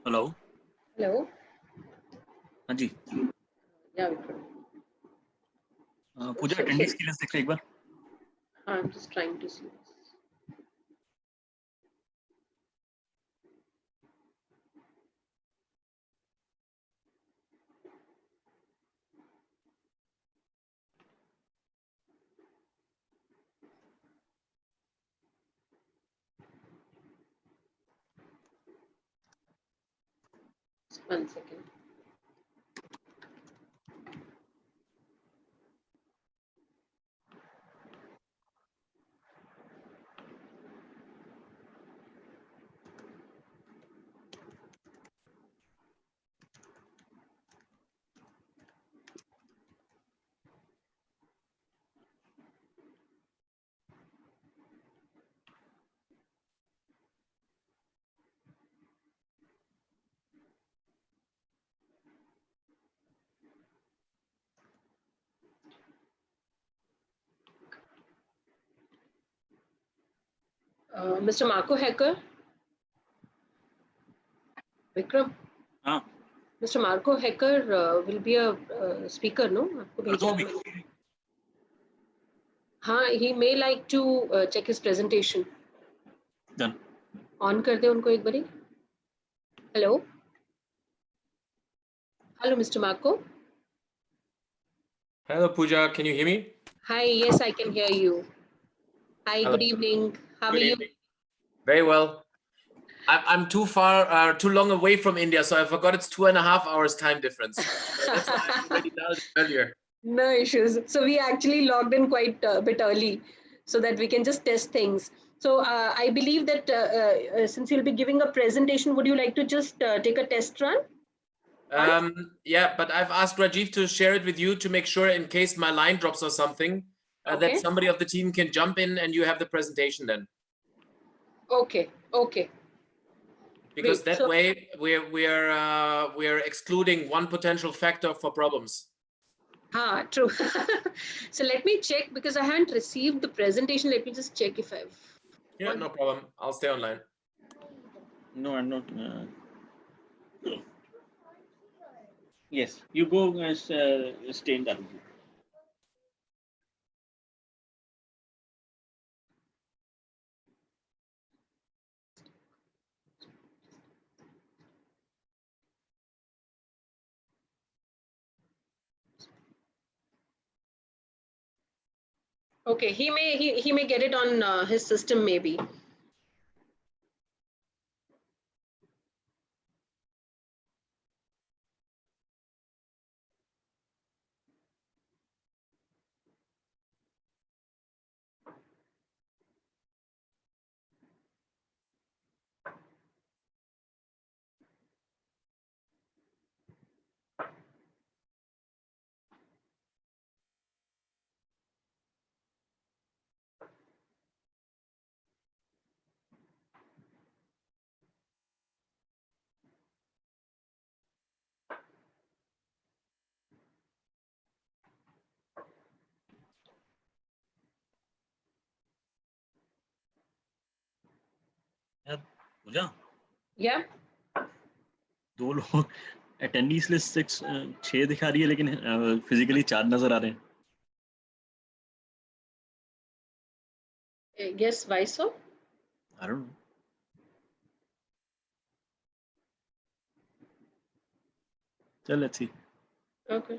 Hello hello. हाँ जी या विक्रम। पूजा attendance की लिस्ट देख ले एक बार। I'm just trying to see this. Just 1 second. Mr. Marco Hacker. Vikram. हाँ Mr. Marco Hacker will be a speaker, no? आपको कर दो भेजा अभी। है। हाँ, he may like to check his presentation. Done. On कर दे उनको एक बारी। Hello. Hello, Mr. Marco. Hello, Pooja. Can you hear me? Hi. Yes, I can hear you. Hi. Hello. Good evening. How Good are you? evening. Very well. I'm too too long away from India, so I forgot it's 2.5 hours time difference. That's why I already dialed earlier. No issues. So we actually logged in quite a bit early so that we can just test things. So I believe that since you'll be giving a presentation, would you like to just take a test run? Yeah, but I've asked Rajiv to share it with you to make sure in case my line drops or something, Okay. that somebody of the team can jump in and you have the presentation then. Okay. Okay. Because Great. that So, way we're excluding one potential factor for problems. true. So let me check because I haven't received the presentation. Let me just check if I've. Yeah, no problem. I'll stay online. No, I'm not. Yes, you go stay in that room. Okay, he may get it on his system maybe. यार पूजा Yeah. दो लोग attendance list 6 दिखा रही है लेकिन physically 4 नजर आ रहे हैं। Yes, why so? I don't know. चल let's see. Okay.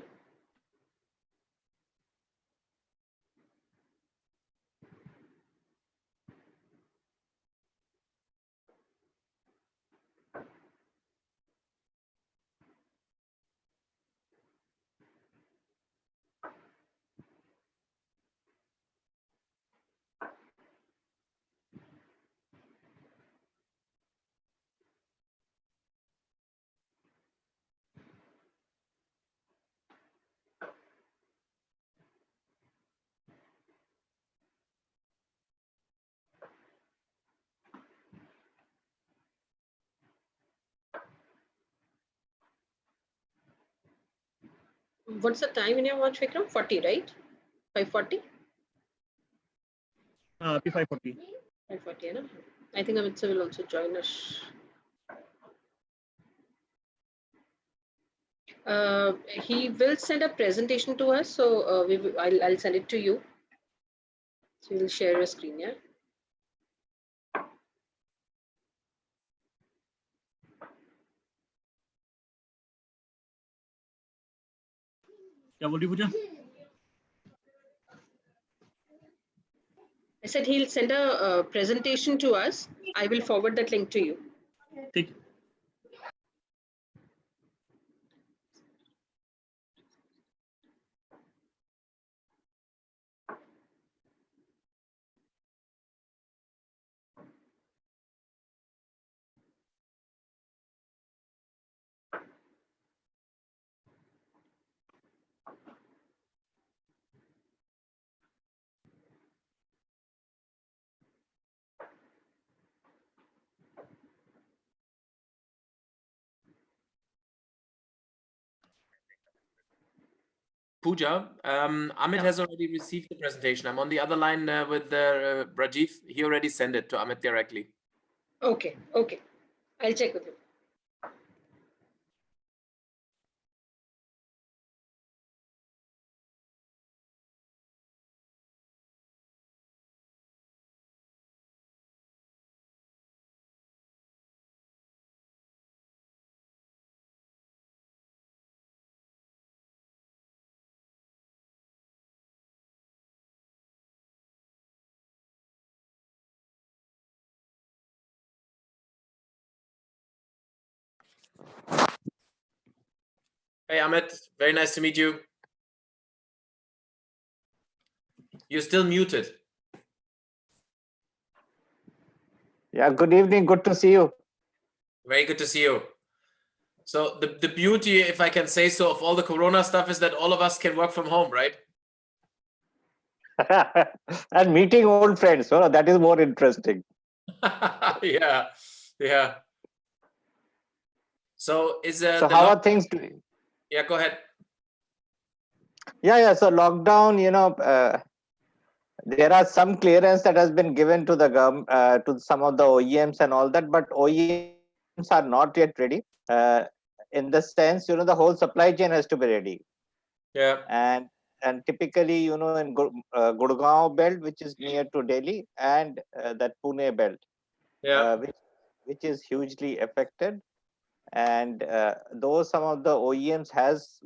What's the time in your watch, Vikram? 40, right? 5:40? हाँ अभी 5:40. 5:40 है ना? I think Amit sir will also join us. He will send a presentation to us, so I'll send it to you. So you'll share your screen, yeah? क्या बोल रही पूजा? I said he'll send a presentation to us. I will forward that link to you. ठीक. Pooja, Amit has already received the presentation. I'm on the other line with Rajiv. He already sent it to Amit directly. Okay, okay. I'll check with him. Hey, Amit, very nice to meet you. You're still muted. Yeah, good evening. Good to see you. Very good to see you. So the beauty, if I can say so, of all the Corona stuff is that all of us can work from home, right? And meeting old friends. So that is more interesting. Yeah, yeah. So So how are things doing? Yeah, go ahead. Yeah. So lockdown, there are some clearance that has been given to the to some of the OEMs and all that, but OEMs are not yet ready. In the sense, the whole supply chain has to be ready. Yeah. And typically, in Gurgaon belt, which is near to Delhi, and that Pune belt, Yeah. which is hugely affected. And though some of the OEMs has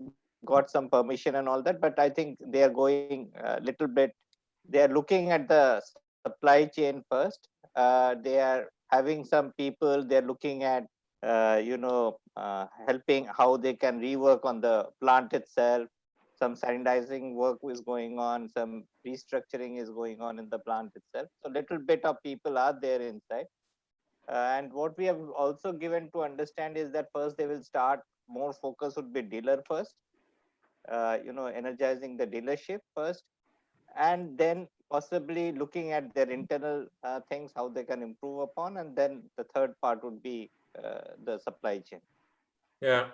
got some permission and all that, but I think they are going a little bit. They are looking at the supply chain first. They are having some people. They are looking at helping how they can rework on the plant itself. Some sanitizing work is going on. Some restructuring is going on in the plant itself. So little bit of people are there inside. And what we have also given to understand is that first they will start, more focus would be dealer first, energizing the dealership first, and then possibly looking at their internal things, how they can improve upon. And then the third part would be the supply chain. Yeah.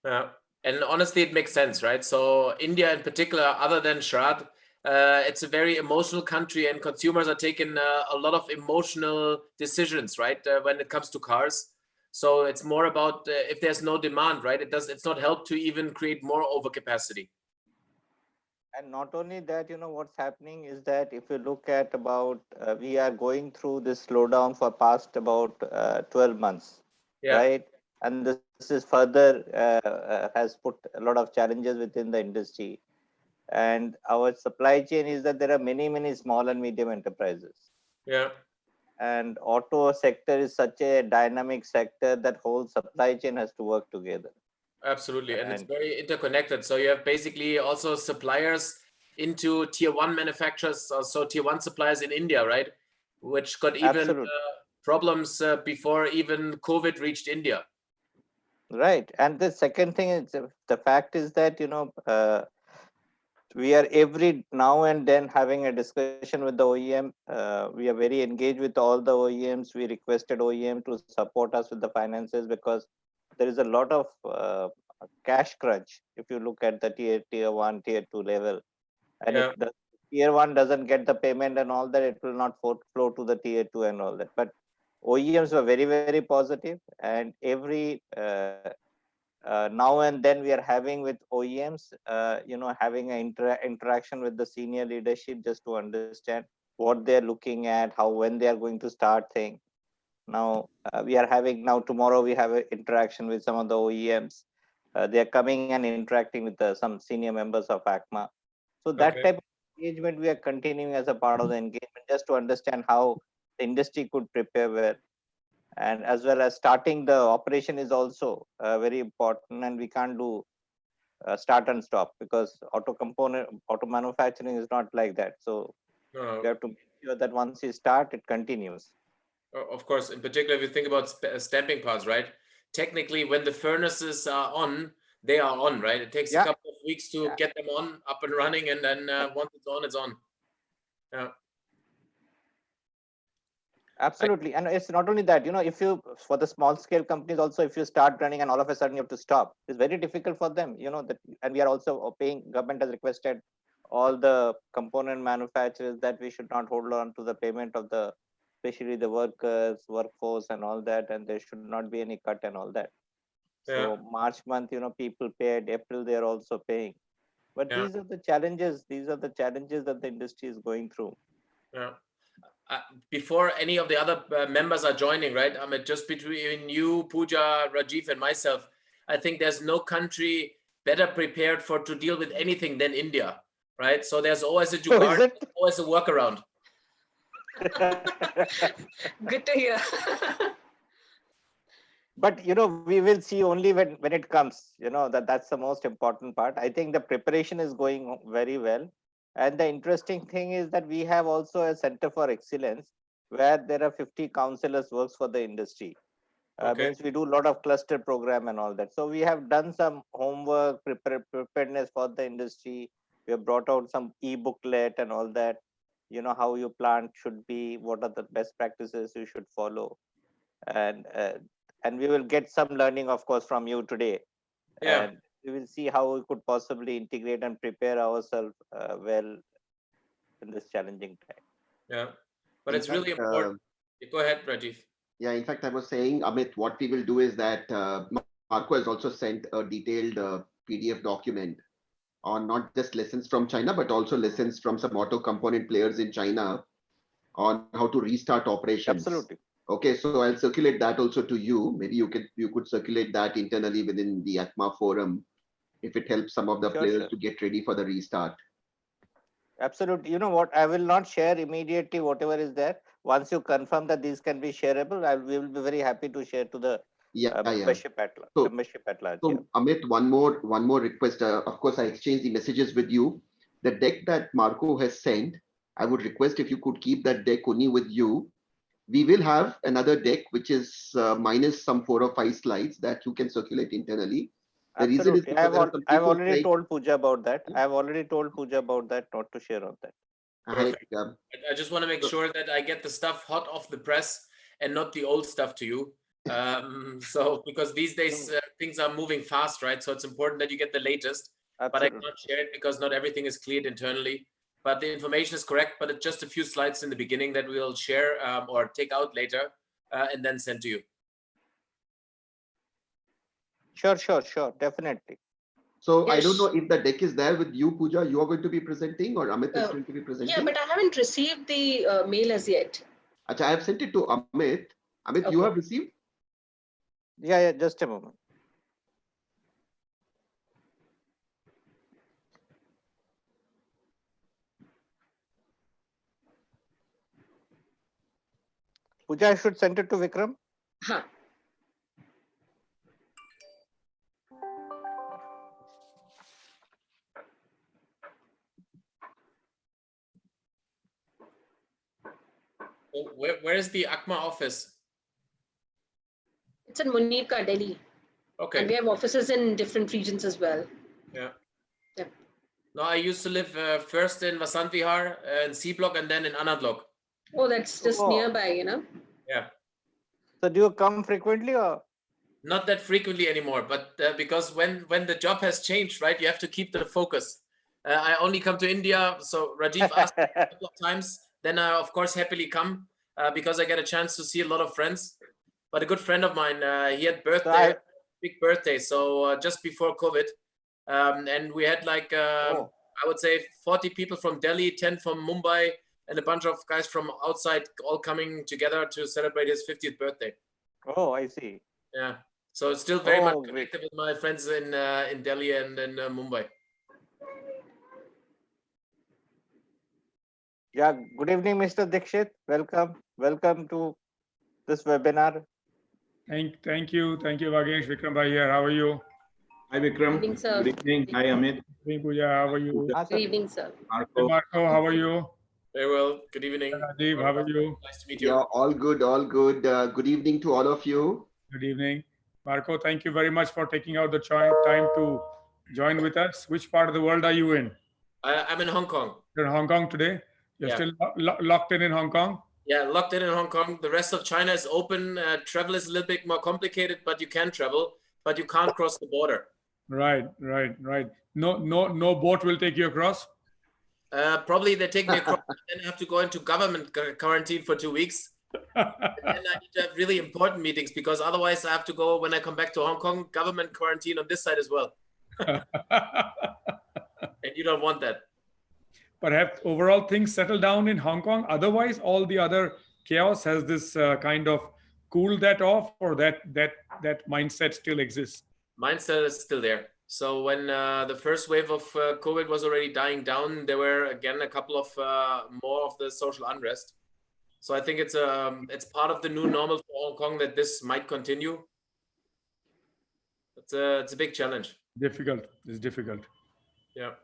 Yeah. And honestly, it makes sense, right? So India in particular, other than Sharad, it's a very emotional country, and consumers are taking a lot of emotional decisions, right? When it comes to cars. So it's more about if there's no demand, right? It's not help to even create more overcapacity. And not only that, what's happening is that if you look at about, we are going through this slowdown for past about 12 months, Yeah. right? And this is further has put a lot of challenges within the industry. And our supply chain is that there are many small and medium enterprises. Yeah. And auto sector is such a dynamic sector that whole supply chain has to work together. Absolutely. And it's very interconnected. So you have basically also suppliers into tier one manufacturers, so tier one suppliers in India, right? Which got even problems before even COVID reached India. Right. And the second thing is, the fact is that, we are every now and then having a discussion with the OEM. We are very engaged with all the OEMs. We requested OEM to support us with the finances, because there is a lot of cash crunch if you look at the tier one, tier two level. And it does tier 1 doesn't get the payment and all that, it will not flow to the tier 2 and all that. But OEMs were very, very positive, and every now and then we are having with OEMs, having an interaction with the senior leadership just to understand what they're looking at, when they are going to start things. Now tomorrow we have an interaction with some of the OEMs. They are coming and interacting with some senior members of ACMA. So that type of engagement we are continuing as a part of the engagement, just to understand how the industry could prepare well. And as well as starting the operation is also very important, and we can't do start and stop, because auto manufacturing is not like that. So we have to make sure that once you start, it continues. Of course, in particular, if you think about stamping parts, right? Technically, when the furnaces are on, they are on, right? It takes a couple of weeks to get them on, up and running, and then once it's on, it's on. Yeah. Absolutely. And it's not only that, if you, for the small scale companies also, if you start running and all of a sudden you have to stop, it's very difficult for them, and we are also paying, government has requested all the component manufacturers that we should not hold on to the payment of especially the workforce and all that, and there should not be any cut and all that. So March month, people paid, April they are also paying. But these are the challenges that the industry is going through. Yeah. Before any of the other members are joining, right? I mean, just between you, Pooja, Rajiv, and myself, I think there's no country better prepared to deal with anything than India, right? So there's always a jugaad, always a workaround. Good to hear. But we will see only when it comes. That's the most important part. I think the preparation is going very well. And the interesting thing is that we have also a center for excellence where there are 50 counselors works for the industry. Means we do a lot of cluster program and all that. So we have done some homework, preparedness for the industry. We have brought out some e-booklet and all that. How your plant should be, what are the best practices you should follow. And we will get some learning, of course, from you today. Yeah. And we will see how we could possibly integrate and prepare ourselves well in this challenging time. Yeah, but it's really important. Go ahead, Rajiv. Yeah, in fact, I was saying, Amit, what we will do is that Marco has also sent a detailed PDF document on not just lessons from China, but also lessons from some auto component players in China on how to restart operations. Absolutely. Okay, so I'll circulate that also to you. Maybe you could circulate that internally within the ACMA forum if it helps some of the players to get ready for the restart. Absolutely. You know what? I will not share immediately whatever is there. Once you confirm that these can be shareable, we will be very happy to share to the membership at large. So Amit, one more request. Of course, I exchanged the messages with you. The deck that Marco has sent, I would request if you could keep that deck only with you. We will have another deck which is minus some 4 or 5 slides that you can circulate internally. The reason is I've already told Pooja about that. I've already told Pooja about that, not to share on that. Perfect. I just want to make sure that I get the stuff hot off the press and not the old stuff to you. So because these days things are moving fast, right? So it's important that you get the latest. Absolutely. But I can't share it because not everything is cleared internally. But the information is correct, but it's just a few slides in the beginning that we'll share or take out later and then send to you. Sure, definitely. So yes. I don't know if the deck is there with you, Pooja. You are going to be presenting, or Amit is going to be presenting? Yeah, but I haven't received the mail as yet. Achha, I have sent it to Amit. Amit, you have received? Yeah, just a moment. Pooja, I should send it to Vikram? Huh. Where is the ACMA office? It's in Munirka, Delhi. Okay. And we have offices in different regions as well. Yeah. No, I used to live first in Vasant Vihar, in C block, and then in Anand block. Oh, that's just nearby, Yeah. So do you come frequently or? Not that frequently anymore, but because when the job has changed, right, you have to keep the focus. I only come to India. So Rajiv asked me a couple of times. Then I, of course, happily come because I get a chance to see a lot of friends. But a good friend of mine, he had birthday, big birthday. So just before COVID. And we had like, I would say 40 people from Delhi, 10 from Mumbai, and a bunch of guys from outside all coming together to celebrate his 50th birthday. Oh, I see. Yeah. So it's still very much connected with my friends in Delhi and in Mumbai. Yeah, good evening, Mr. Dixit. Welcome to this webinar. Thank you, Vagesh. Vikram bhai here. How are you? Hi Vikram. Good evening, sir. Good evening. Hi Amit. Good evening, Pooja. How are you? Good evening, sir. Hey, Marco, how are you? Very well. Good evening. Rajiv, how are you? Nice to meet you. Yeah, all good, all good. Good evening to all of you. Good evening. Marco, thank you very much for taking out the time to join with us. Which part of the world are you in? I'm in Hong Kong. You're in Hong Kong today? You're still locked in Hong Kong? Yeah, locked in Hong Kong. The rest of China is open. Travel is a little bit more complicated, but you can travel, but you can't cross the border. Right. No boat will take you across? Probably they take me across, then I have to go into government quarantine for 2 weeks. And then I need to have really important meetings because otherwise I have to go, when I come back to Hong Kong, government quarantine on this side as well. And you don't want that. But have overall things settled down in Hong Kong? Otherwise, all the other chaos has this kind of cooled that off, or that mindset still exists? Mindset is still there. So when the first wave of COVID was already dying down, there were again a couple of more of the social unrest. So I think it's part of the new normal for Hong Kong that this might continue. It's a big challenge. Difficult. It's difficult. Yeah.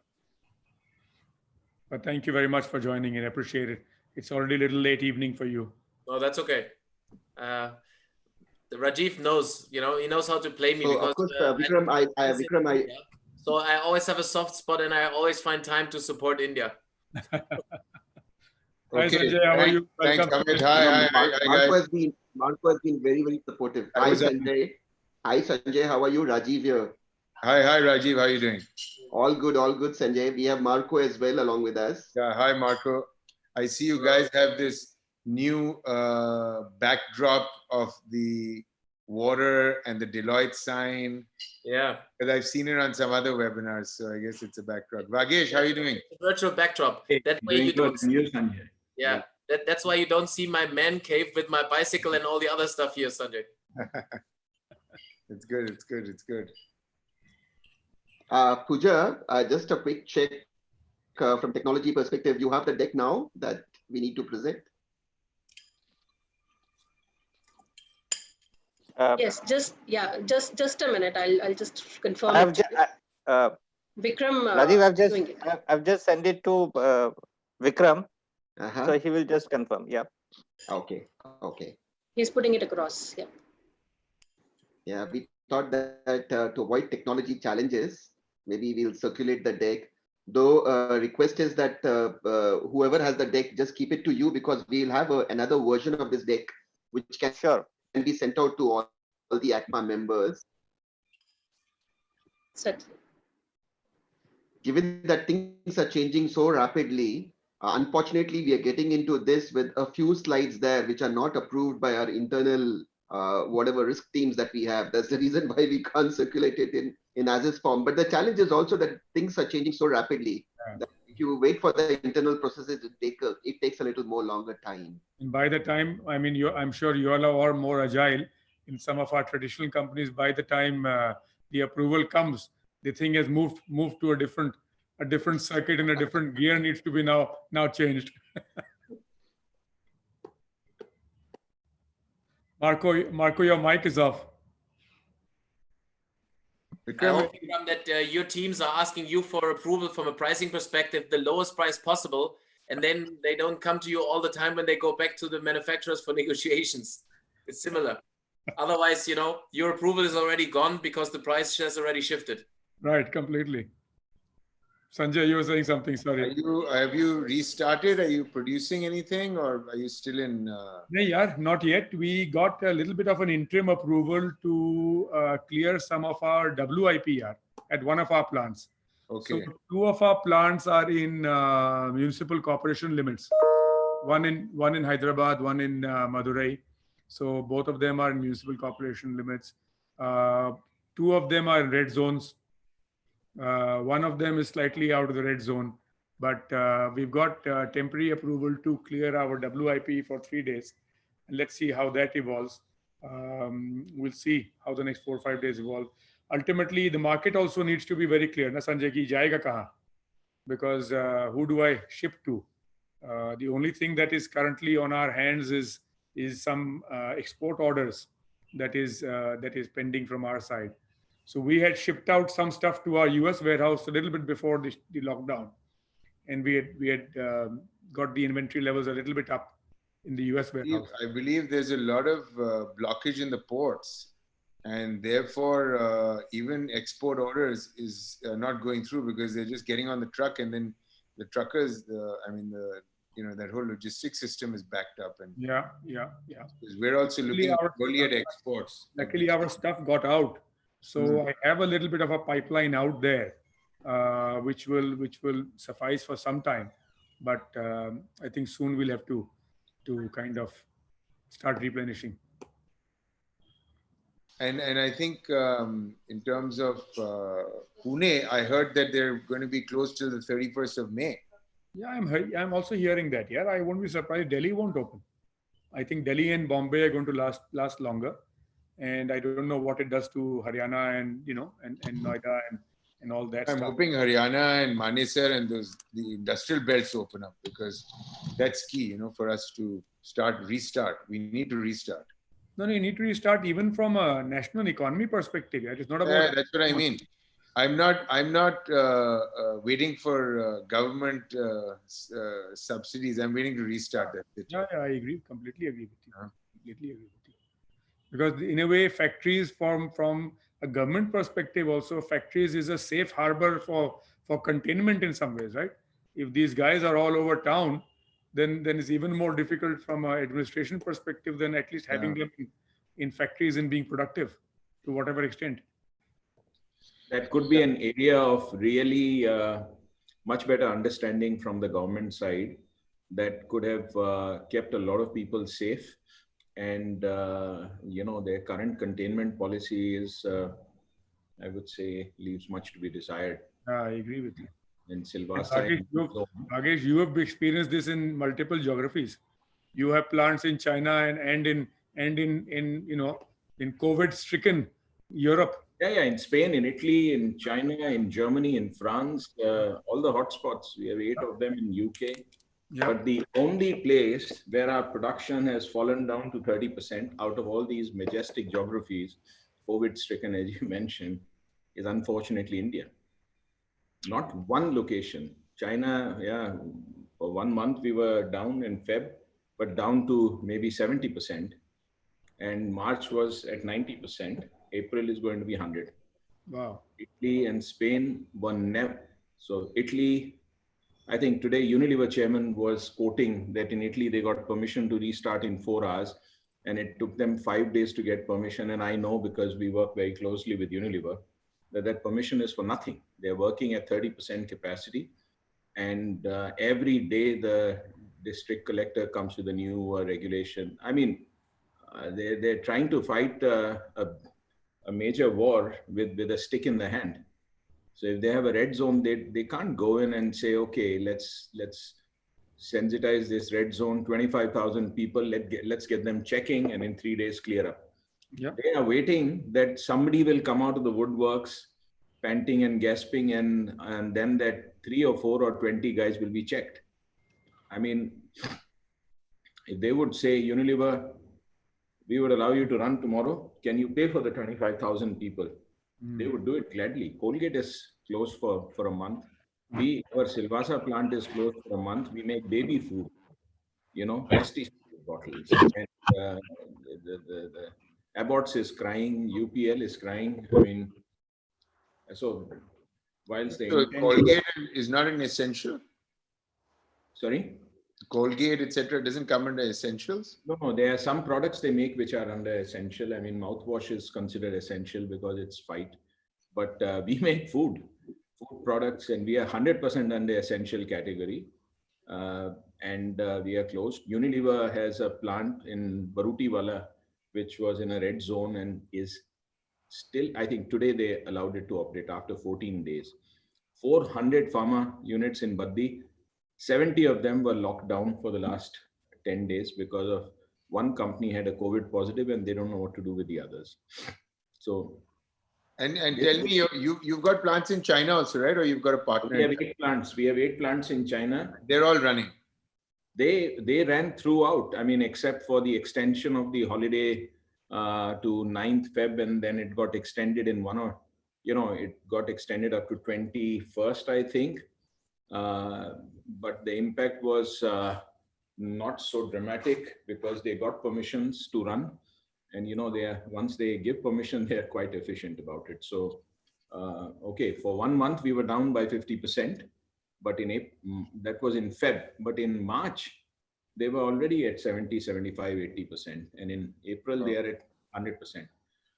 But thank you very much for joining in. I appreciate it. It's already a little late evening for you. No, that's okay. Rajiv knows, he knows how to play me. So because of course, Vikram, so I always have a soft spot and I always find time to support India. Hi Sanjay, how are you? Thanks, Welcome. Amit. Hi, guys. Marco has been very, very supportive. Hi Sanjay. Hi Sanjay, how are you? Rajiv here. Hi Rajiv, how are you doing? All good, Sanjay. We have Marco as well along with us. Yeah, hi Marco. I see you guys have this new backdrop of the water and the Deloitte sign. Yeah. Because I've seen it on some other webinars, so I guess it's a backdrop. Vagesh, how are you doing? Virtual backdrop. That way you don't see, yeah. That's why you don't see my man cave with my bicycle and all the other stuff here, Sanjay. It's good. Pooja, just a quick check from technology perspective. You have the deck now that we need to present. Yes, just a minute. I'll just confirm. Vikram, Rajiv, I've just sent it to Vikram, so he will just confirm. Yeah. Okay. He's putting it across. Yeah. Yeah, we thought that to avoid technology challenges, maybe we'll circulate the deck. Though request is that whoever has the deck, just keep it to you, because we'll have another version of this deck, which can be sent out to all the ACMA members. Certainly. Given that things are changing so rapidly, unfortunately, we are getting into this with a few slides there which are not approved by our internal whatever risk teams that we have. That's the reason why we can't circulate it in as-is form. But the challenge is also that things are changing so rapidly that if you wait for the internal processes, it takes a little more longer time. And by the time, I'm sure you all are more agile. In some of our traditional companies, by the time the approval comes, the thing has moved to a different circuit, and a different gear needs to be now changed. Marco, your mic is off. I hope, Vikram, that your teams are asking you for approval from a pricing perspective, the lowest price possible, and then they don't come to you all the time when they go back to the manufacturers for negotiations. It's similar. Otherwise, your approval is already gone because the price has already shifted. Right, completely. Sanjay, you were saying something, sorry. Have you restarted? Are you producing anything, or are you still in? No, yeah, not yet. We got a little bit of an interim approval to clear some of our WIPR at one of our plants. Okay. So 2 of our plants are in municipal corporation limits. One in Hyderabad, one in Madurai. So both of them are in municipal corporation limits. 2 of them are in red zones. One of them is slightly out of the red zone, but we've got temporary approval to clear our WIP for 3 days. And let's see how that evolves. We'll see how the next 4 or 5 days evolve. Ultimately, the market also needs to be very clear. Na Sanjay ki jayega kahan? Because who do I ship to? The only thing that is currently on our hands is some export orders that is pending from our side. So we had shipped out some stuff to our US warehouse a little bit before the lockdown, and we had got the inventory levels a little bit up in the US warehouse. I believe there's a lot of blockage in the ports, and therefore even export orders is not going through because they're just getting on the truck, and then the truckers, that whole logistics system is backed up. And Yeah. because we're also looking only at exports. Luckily, our stuff got out, so I have a little bit of a pipeline out there, which will suffice for some time. But I think soon we'll have to kind of start replenishing. And I think in terms of Pune, I heard that they're going to be closed till the 31st of May. Yeah, I'm also hearing that. Yeah, I won't be surprised. Delhi won't open. I think Delhi and Bombay are going to last longer, and I don't know what it does to Haryana and and Noida and all that I'm stuff. hoping Haryana and Manesar and the industrial belts open up, because that's key, for us to restart. We need to restart. No, you need to restart even from a national economy perspective. It's not about. Yeah, that's what I mean. I'm not waiting for government subsidies. I'm waiting to restart that. Yeah, I agree. Completely agree with you. Completely agree with you. Because in a way, factories from a government perspective, also factories is a safe harbor for containment in some ways, right? If these guys are all over town, then it's even more difficult from an administration perspective than at least having them in factories and being productive to whatever extent. That could be an area of really much better understanding from the government side that could have kept a lot of people safe. And, their current containment policy is, I would say, leaves much to be desired. I agree with you. In Silvassa. Ragesh, you have experienced this in multiple geographies. You have plants in China and in COVID-stricken Europe. Yeah, in Spain, in Italy, in China, in Germany, in France, all the hotspots. We have 8 of them in UK. Yeah. But the only place where our production has fallen down to 30% out of all these majestic geographies, COVID-stricken, as you mentioned, is unfortunately India. Not one location. China, for 1 month we were down in Feb, but down to maybe 70%. And March was at 90%. April is going to be 100. Wow. Italy and Spain were never. So Italy, I think today Unilever chairman was quoting that in Italy they got permission to restart in 4 hours, and it took them 5 days to get permission. And I know, because we work very closely with Unilever, that permission is for nothing. They're working at 30% capacity, and every day the district collector comes with a new regulation. I mean, they're trying to fight a major war with a stick in the hand. So if they have a red zone, they can't go in and say, okay, let's sensitize this red zone, 25,000 people, let's get them checking, and in 3 days clear up. Yep. They are waiting that somebody will come out of the woodworks, panting and gasping, and then that 3 or 4 or 20 guys will be checked. I mean, if they would say, Unilever, we would allow you to run tomorrow, can you pay for the 25,000 people? They would do it gladly. Colgate is closed for a month. Our Silvassa plant is closed for a month. We make baby food, pesticide bottles. And the Abbott's is crying, UPL is crying. I mean, so whilst the Colgate is not an essential. Sorry? Colgate, etc., doesn't come under essentials? No, there are some products they make which are under essential. I mean, mouthwash is considered essential because it's But we make food food products, and we are 100% under essential category. We are closed. Unilever has a plant in Barutiwala, which was in a red zone and is still, I think today they allowed it to operate after 14 days. 400 pharma units in Baddi, 70 of them were locked down for the last 10 days because of one company had a COVID positive and they don't know what to do with the others. So, and tell me, you've got plants in China also, right? Or you've got a partner? We have 8 plants. We have 8 plants in China. They're all running. They ran throughout. I mean, except for the extension of the holiday to 9th Feb, and then it got extended in it got extended up to 21st, I think. But the impact was not so dramatic because they got permissions to run, and once they give permission, they are quite efficient about it. So, okay, for 1 month we were down by 50%, but that was in Feb. But in March, they were already at 70, 75, 80%, and in April they are at 100%.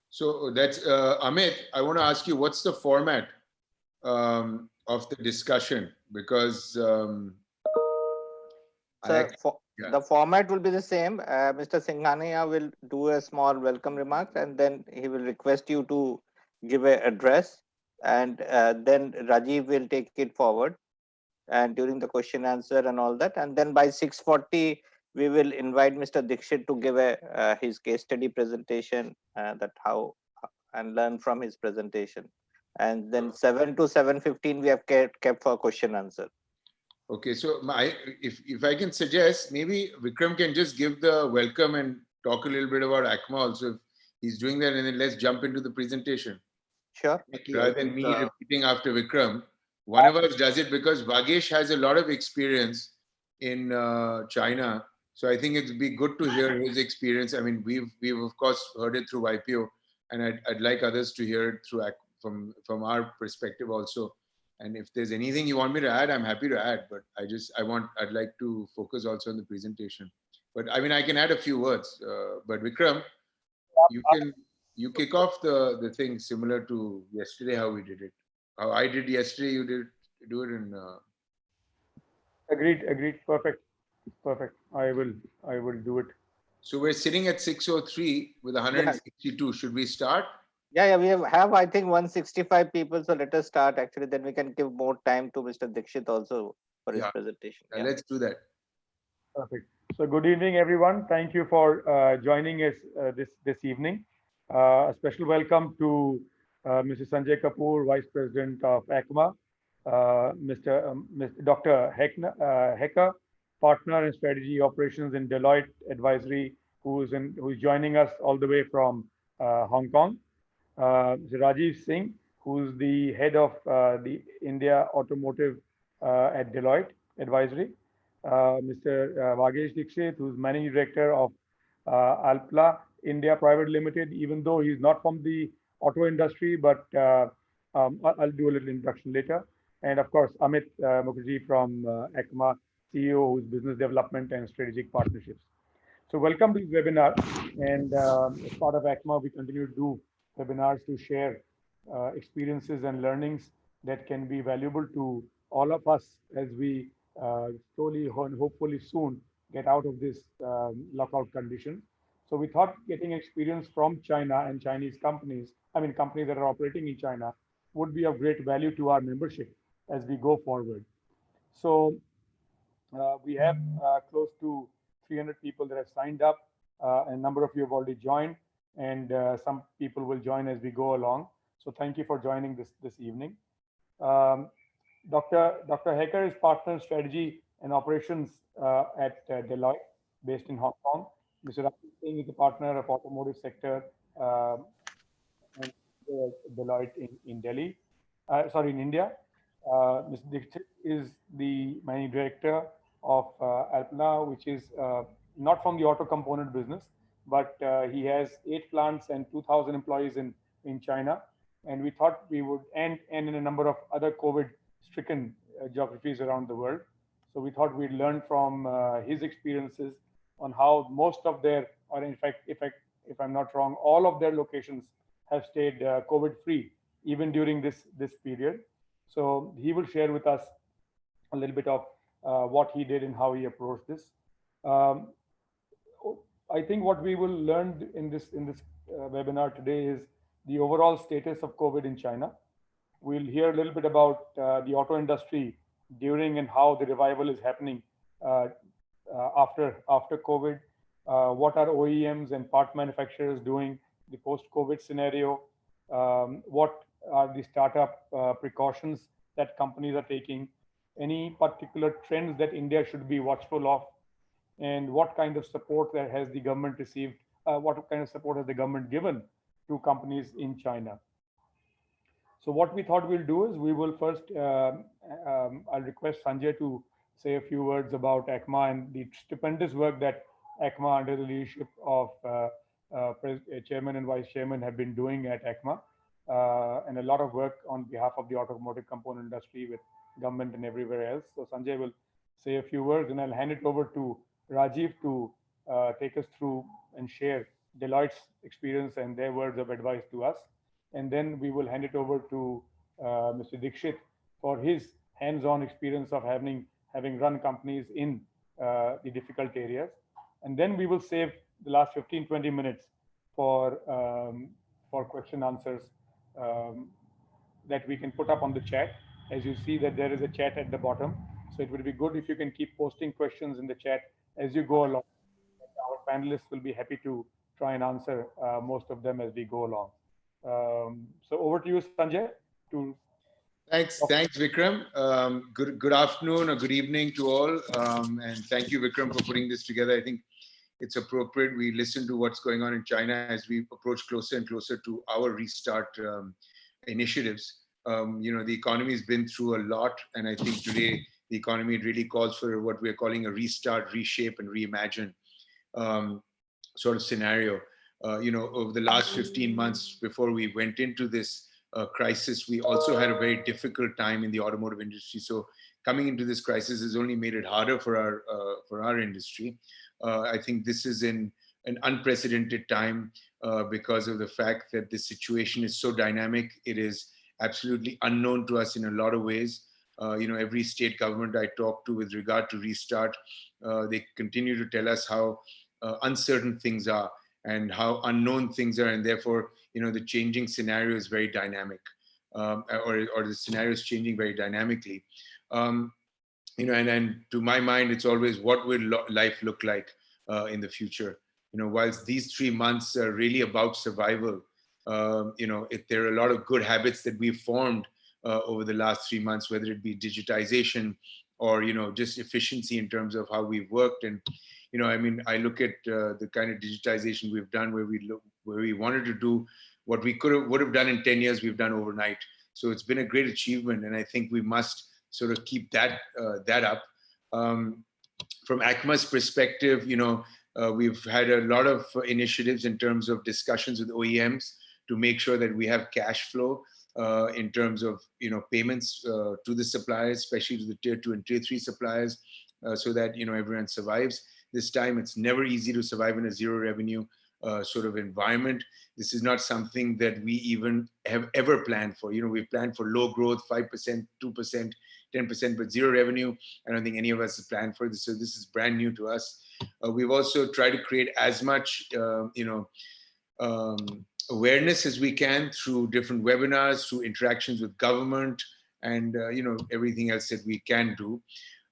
So that's Amit. I want to ask you, what's the format of the discussion? Because the format will be the same. Mr. Singhania will do a small welcome remark, and then he will request you to give an address, and then Rajiv will take it forward, and during the question answer and all that, and then by 6:40 we will invite Mr. Dixit to give his case study presentation, and learn from his presentation, and then 7 to 7:15 we have kept for question answer. Okay, so if I can suggest, maybe Vikram can just give the welcome and talk a little bit about ACMA also, if he's doing that, and then let's jump into the presentation. Sure. Rather than me repeating after Vikram, one of us does it, because Vagesh has a lot of experience in China. So I think it'd be good to hear his experience. I mean, we've of course heard it through YPO, and I'd like others to hear it from our perspective also. And if there's anything you want me to add, I'm happy to add. But I'd like to focus also on the presentation. But I mean, I can add a few words. But Vikram, you kick off the thing similar to yesterday, how we did it. How I did yesterday, you do it in. Agreed. Perfect. I will do it. So we're sitting at 6:03 with 162. Yeah. Should we start? Yeah, we have I think 165 people. So let us start. Actually, then we can give more time to Mr. Dixit also for his presentation. Yeah. Let's do that. Perfect. So good evening, everyone. Thank you for joining us this evening. A special welcome to Mr. Sanjay Kapoor, Vice President of ACMA, Mr. Dr. Hecker, Partner in Strategy Operations in Deloitte Advisory, who's joining us all the way from Hong Kong. Mr. Rajiv Singh, who's the head of the India Automotive at Deloitte Advisory. Mr. Vagesh Dixit, who's Managing Director of Alpla India Private Limited, even though he's not from the auto industry, but I'll do a little introduction later. And of course, Amit Mukherjee from ACMA, CEO, who's Business Development and Strategic Partnerships. So welcome to this webinar. And as part of ACMA, we continue to do webinars to share experiences and learnings that can be valuable to all of us as we slowly and hopefully soon get out of this lockout condition. So we thought getting experience from China and Chinese companies, companies that are operating in China, would be of great value to our membership as we go forward. So we have close to 300 people that have signed up. A number of you have already joined, and some people will join as we go along. So thank you for joining this evening. Dr. Hecker is Partner in Strategy and Operations at Deloitte, based in Hong Kong. Mr. Rajiv Singh is a partner of Automotive sector and Deloitte in Delhi. In India. Mr. Dixit is the Managing Director of Alpla, which is not from the auto component business, but he has 8 plants and 2,000 employees in China. And we thought we would, and in a number of other COVID-stricken geographies around the world. So we thought we'd learn from his experiences on how most of their, or in fact, if I'm not wrong, all of their locations have stayed COVID-free even during this period. So he will share with us a little bit of what he did and how he approached this. Um, I think what we will learn in this webinar today is the overall status of COVID in China. We'll hear a little bit about the auto industry during and how the revival is happening after COVID. What are OEMs and part manufacturers doing, the post-COVID scenario? What are the startup precautions that companies are taking? Any particular trends that India should be watchful of? And what kind of support that has the government received? What kind of support has the government given to companies in China? So what we thought we'll do is we will first, I'll request Sanjay to say a few words about ECMA and the stupendous work that ECMA under the leadership of Chairman and Vice Chairman have been doing at ECMA, and a lot of work on behalf of the automotive component industry with government and everywhere else. So Sanjay will say a few words, and I'll hand it over to Rajiv to take us through and share Deloitte's experience and their words of advice to us. And then we will hand it over to Mr. Dixit for his hands-on experience of having run companies in the difficult areas. And then we will save the last 15-20 minutes for question answers that we can put up on the chat. As you see that there is a chat at the bottom. So it would be good if you can keep posting questions in the chat as you go along. Our panelists will be happy to try and answer most of them as we go along. So over to you, Sanjay. Thanks, Vikram. Good afternoon or good evening to all, and thank you, Vikram, for putting this together. I think it's appropriate we listen to what's going on in China as we approach closer and closer to our restart initiatives. The economy has been through a lot, and I think today the economy really calls for what we're calling a restart, reshape, and reimagine sort of scenario. Over the last 15 months before we went into this crisis, we also had a very difficult time in the automotive industry. So coming into this crisis has only made it harder for our industry. I think this is in an unprecedented time because of the fact that this situation is so dynamic. It is absolutely unknown to us in a lot of ways. Every state government I talk to with regard to restart, they continue to tell us how uncertain things are and how unknown things are, and therefore, the changing scenario is very dynamic, or the scenario is changing very dynamically. And to my mind, it's always what will life look like in the future. Whilst these 3 months are really about survival, there are a lot of good habits that we've formed over the last 3 months, whether it be digitization or just efficiency in terms of how we've worked. And I look at the kind of digitization we've done, where we wanted to do what we would have done in 10 years, we've done overnight. So it's been a great achievement, and I think we must sort of keep that up. From ECMA's perspective, we've had a lot of initiatives in terms of discussions with OEMs to make sure that we have cash flow in terms of payments to the suppliers, especially to the tier 2 and tier 3 suppliers, so that everyone survives. This time, it's never easy to survive in a zero revenue sort of environment. This is not something that we even have ever planned for. We've planned for low growth, 5%, 2%, 10%, but zero revenue. I don't think any of us has planned for this. So this is brand new to us. We've also tried to create as much, awareness as we can through different webinars, through interactions with government, and everything else that we can do.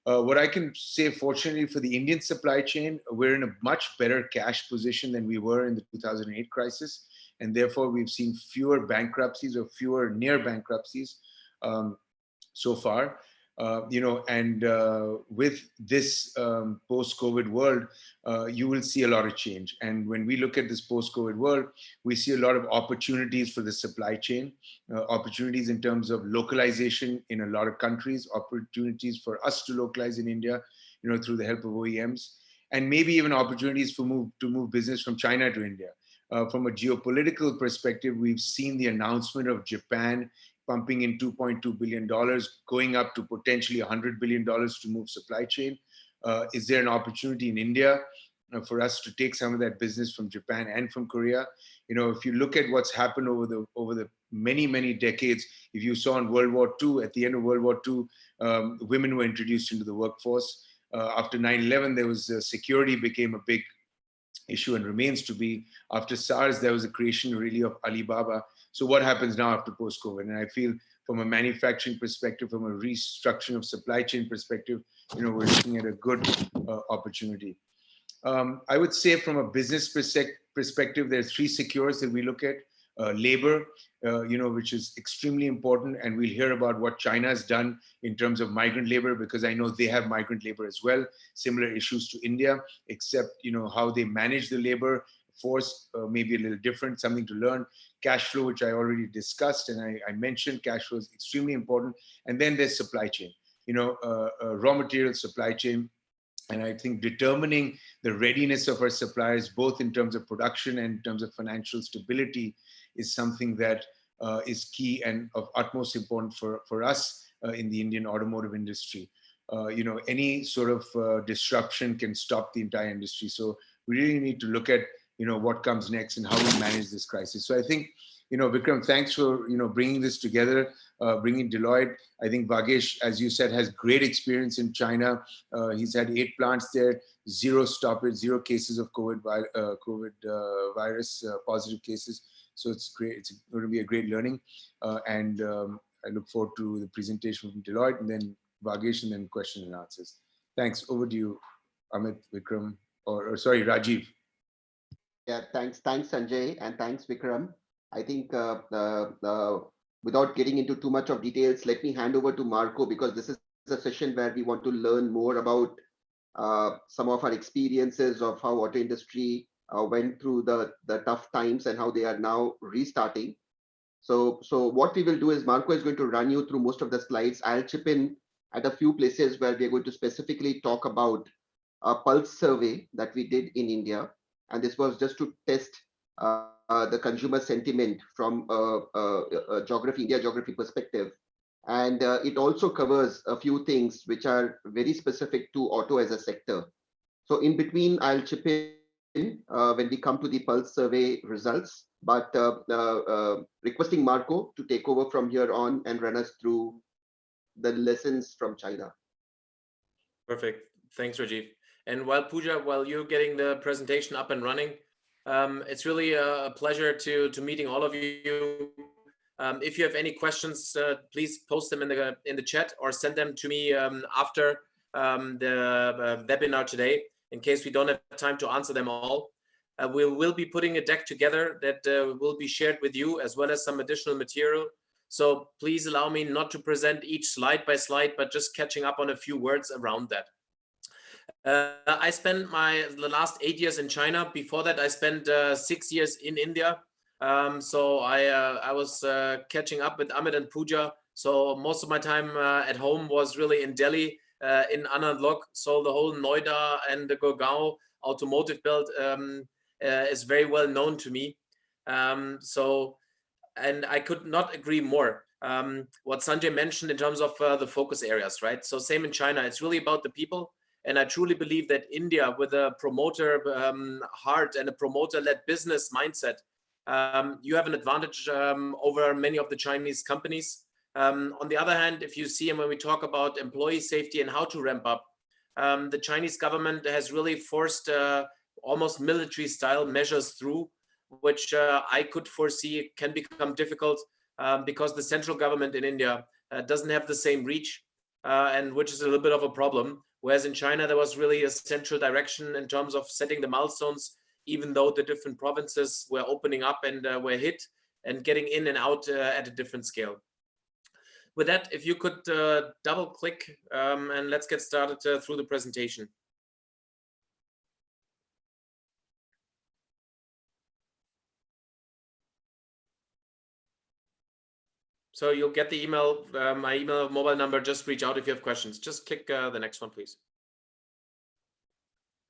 What I can say, fortunately for the Indian supply chain, we're in a much better cash position than we were in the 2008 crisis. And therefore, we've seen fewer bankruptcies or fewer near bankruptcies so far. With this post-COVID world, you will see a lot of change. And when we look at this post-COVID world, we see a lot of opportunities for the supply chain, opportunities in terms of localization in a lot of countries, opportunities for us to localize in India, through the help of OEMs, and maybe even opportunities to move business from China to India. From a geopolitical perspective, we've seen the announcement of Japan pumping in $2.2 billion, going up to potentially $100 billion to move supply chain. Is there an opportunity in India for us to take some of that business from Japan and from Korea. If you look at what's happened over the many decades, if you saw in World War II, at the end of World War II, women were introduced into the workforce. After 9/11, there was security became a big issue and remains to be. After SARS, there was a creation really of Alibaba. So what happens now after post-COVID? And I feel from a manufacturing perspective, from a restructuring of supply chain perspective, we're looking at a good opportunity. I would say from a business perspective, there are three secures that we look at. Labor, which is extremely important. And we'll hear about what China has done in terms of migrant labor, because I know they have migrant labor as well. Similar issues to India, except, how they manage the labor force may be a little different, something to learn. Cash flow, which I already discussed, and I mentioned cash flow is extremely important. And then there's supply chain, raw material supply chain. And I think determining the readiness of our suppliers, both in terms of production and in terms of financial stability, is something that is key and of utmost importance for us in the Indian automotive industry. Any sort of disruption can stop the entire industry. So we really need to look at, what comes next and how we manage this crisis. So I think, Vikram, thanks for, bringing this together, bringing Deloitte. I think Vagesh, as you said, has great experience in China. He's had 8 plants there, 0 stoppage, 0 cases of COVID virus positive cases. So it's great. It's going to be a great learning. And I look forward to the presentation from Deloitte, and then Vagesh, and then question and answers. Thanks. Over to you, Amit, Vikram, or sorry, Rajiv. Yeah, thanks, Sanjay, and thanks, Vikram. I think without getting into too much of details, let me hand over to Marco, because this is a session where we want to learn more about some of our experiences of how auto industry went through the tough times and how they are now restarting. So what we will do is Marco is going to run you through most of the slides. I'll chip in at a few places where we are going to specifically talk about a pulse survey that we did in India. And this was just to test the consumer sentiment from India geography perspective. And it also covers a few things which are very specific to auto as a sector. So in between, I'll chip in when we come to the pulse survey results, but requesting Marco to take over from here on and run us through the lessons from China. Perfect. Thanks, Rajiv. And while you're getting the presentation up and running, it's really a pleasure to meeting all of you. If you have any questions, please post them in the chat or send them to me after the webinar today, in case we don't have time to answer them all. We will be putting a deck together that will be shared with you, as well as some additional material. So please allow me not to present each slide by slide, but just catching up on a few words around that. I spent the last 8 years in China. Before that, I spent 6 years in India. So I was catching up with Amit and Pooja. So most of my time at home was really in Delhi, in Anand Lok. So the whole Noida and the Gurgaon automotive belt is very well known to me. And I could not agree more. What Sanjay mentioned in terms of the focus areas, right? So same in China, it's really about the people. And I truly believe that India, with a promoter heart and a promoter-led business mindset, you have an advantage over many of the Chinese companies. On the other hand, if you see, and when we talk about employee safety and how to ramp up, the Chinese government has really forced almost military-style measures through, which I could foresee can become difficult because the central government in India doesn't have the same reach, and which is a little bit of a problem. Whereas in China, there was really a central direction in terms of setting the milestones, even though the different provinces were opening up and were hit and getting in and out at a different scale. With that, if you could double click and let's get started through the presentation. So you'll get the email, my email, mobile number. Just reach out if you have questions. Just click the next one, please.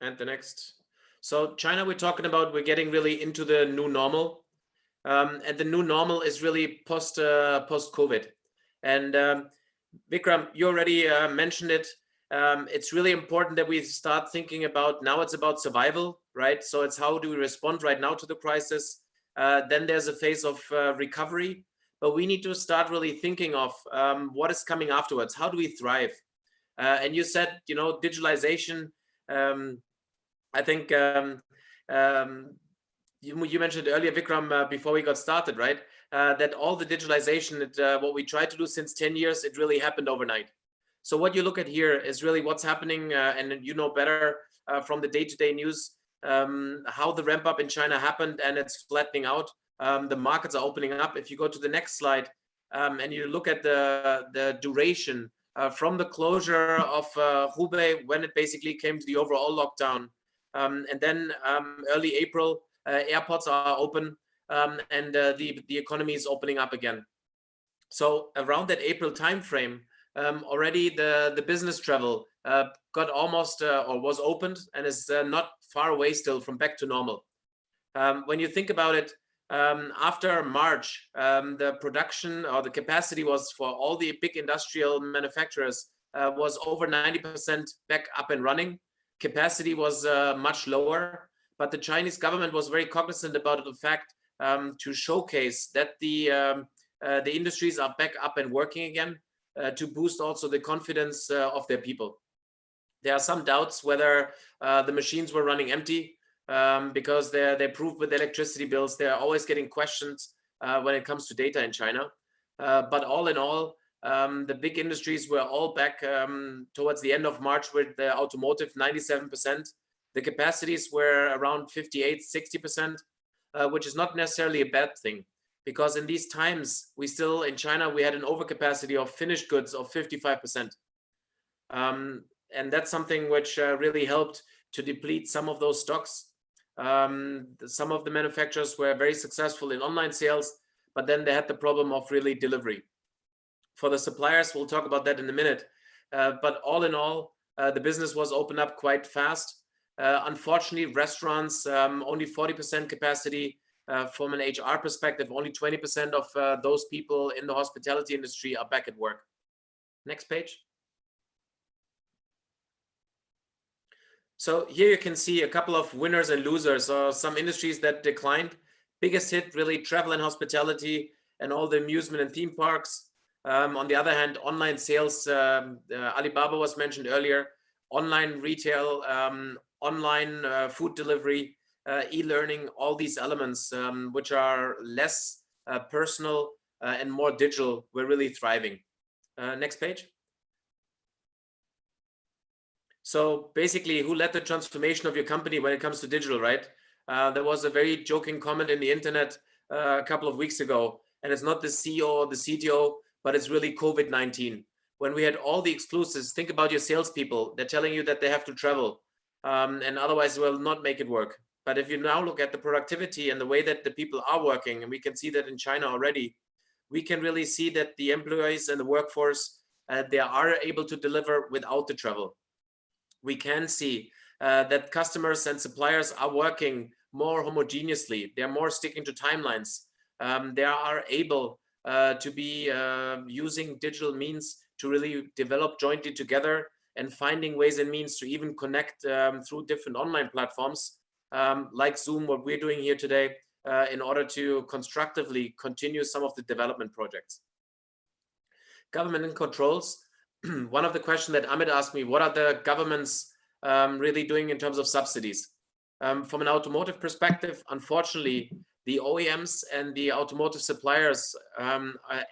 And the next. So China, we're talking about, we're getting really into the new normal. And the new normal is really post-COVID. And Vikram, you already mentioned it. it's really important that we start thinking about, now it's about survival, right? So it's how do we respond right now to the crisis? Then there's a phase of recovery, but we need to start really thinking of what is coming afterwards. How do we thrive? And you said, you know, digitalization. I think you mentioned earlier, Vikram, before we got started, right? That all the digitalization, what we tried to do since 10 years, it really happened overnight. So what you look at here is really what's happening, and you know better from the day-to-day news, how the ramp up in China happened, and it's flattening out. The markets are opening up. If you go to the next slide, and you look at the duration from the closure of Hubei, when it basically came to the overall lockdown, and then early April, airports are open, and the economy is opening up again. So around that April timeframe, already the business travel got almost or was opened and is not far away still from back to normal. When you think about it, after March, the production or the capacity was for all the big industrial manufacturers was over 90% back up and running. Capacity was much lower, but the Chinese government was very cognizant about the fact to showcase that the industries are back up and working again, to boost also the confidence of their people. There are some doubts whether the machines were running empty, because they're proved with electricity bills. They're always getting questions when it comes to data in China. But all in all, the big industries were all back towards the end of March with the automotive 97%. The capacities were around 58-60%, which is not necessarily a bad thing, because in these times, we still, in China, we had an overcapacity of finished goods of 55%. And that's something which really helped to deplete some of those stocks. Some of the manufacturers were very successful in online sales, but then they had the problem of really delivery. For the suppliers, we'll talk about that in a minute. But all in all, the business was opened up quite fast. Unfortunately, restaurants, only 40% capacity. From an HR perspective, only 20% of those people in the hospitality industry are back at work. Next page. So here you can see a couple of winners and losers, or some industries that declined. Biggest hit, really, travel and hospitality and all the amusement and theme parks. On the other hand, online sales, Alibaba was mentioned earlier, online retail, online food delivery, e-learning, all these elements which are less personal and more digital, were really thriving. Next page. So basically, who led the transformation of your company when it comes to digital, right? There was a very joking comment in the internet a couple of weeks ago, and it's not the CEO or the CTO, but it's really COVID-19. When we had all the exclusives, think about your salespeople. They're telling you that they have to travel, and otherwise will not make it work. But if you now look at the productivity and the way that the people are working, and we can see that in China already, we can really see that the employees and the workforce, they are able to deliver without the travel. We can see that customers and suppliers are working more homogeneously. They're more sticking to timelines. They are able to be using digital means to really develop jointly together, and finding ways and means to even connect through different online platforms like Zoom, what we're doing here today, in order to constructively continue some of the development projects. Government and controls. One of the questions that Amit asked me, what are the governments really doing in terms of subsidies? From an automotive perspective, unfortunately, the OEMs and the automotive suppliers,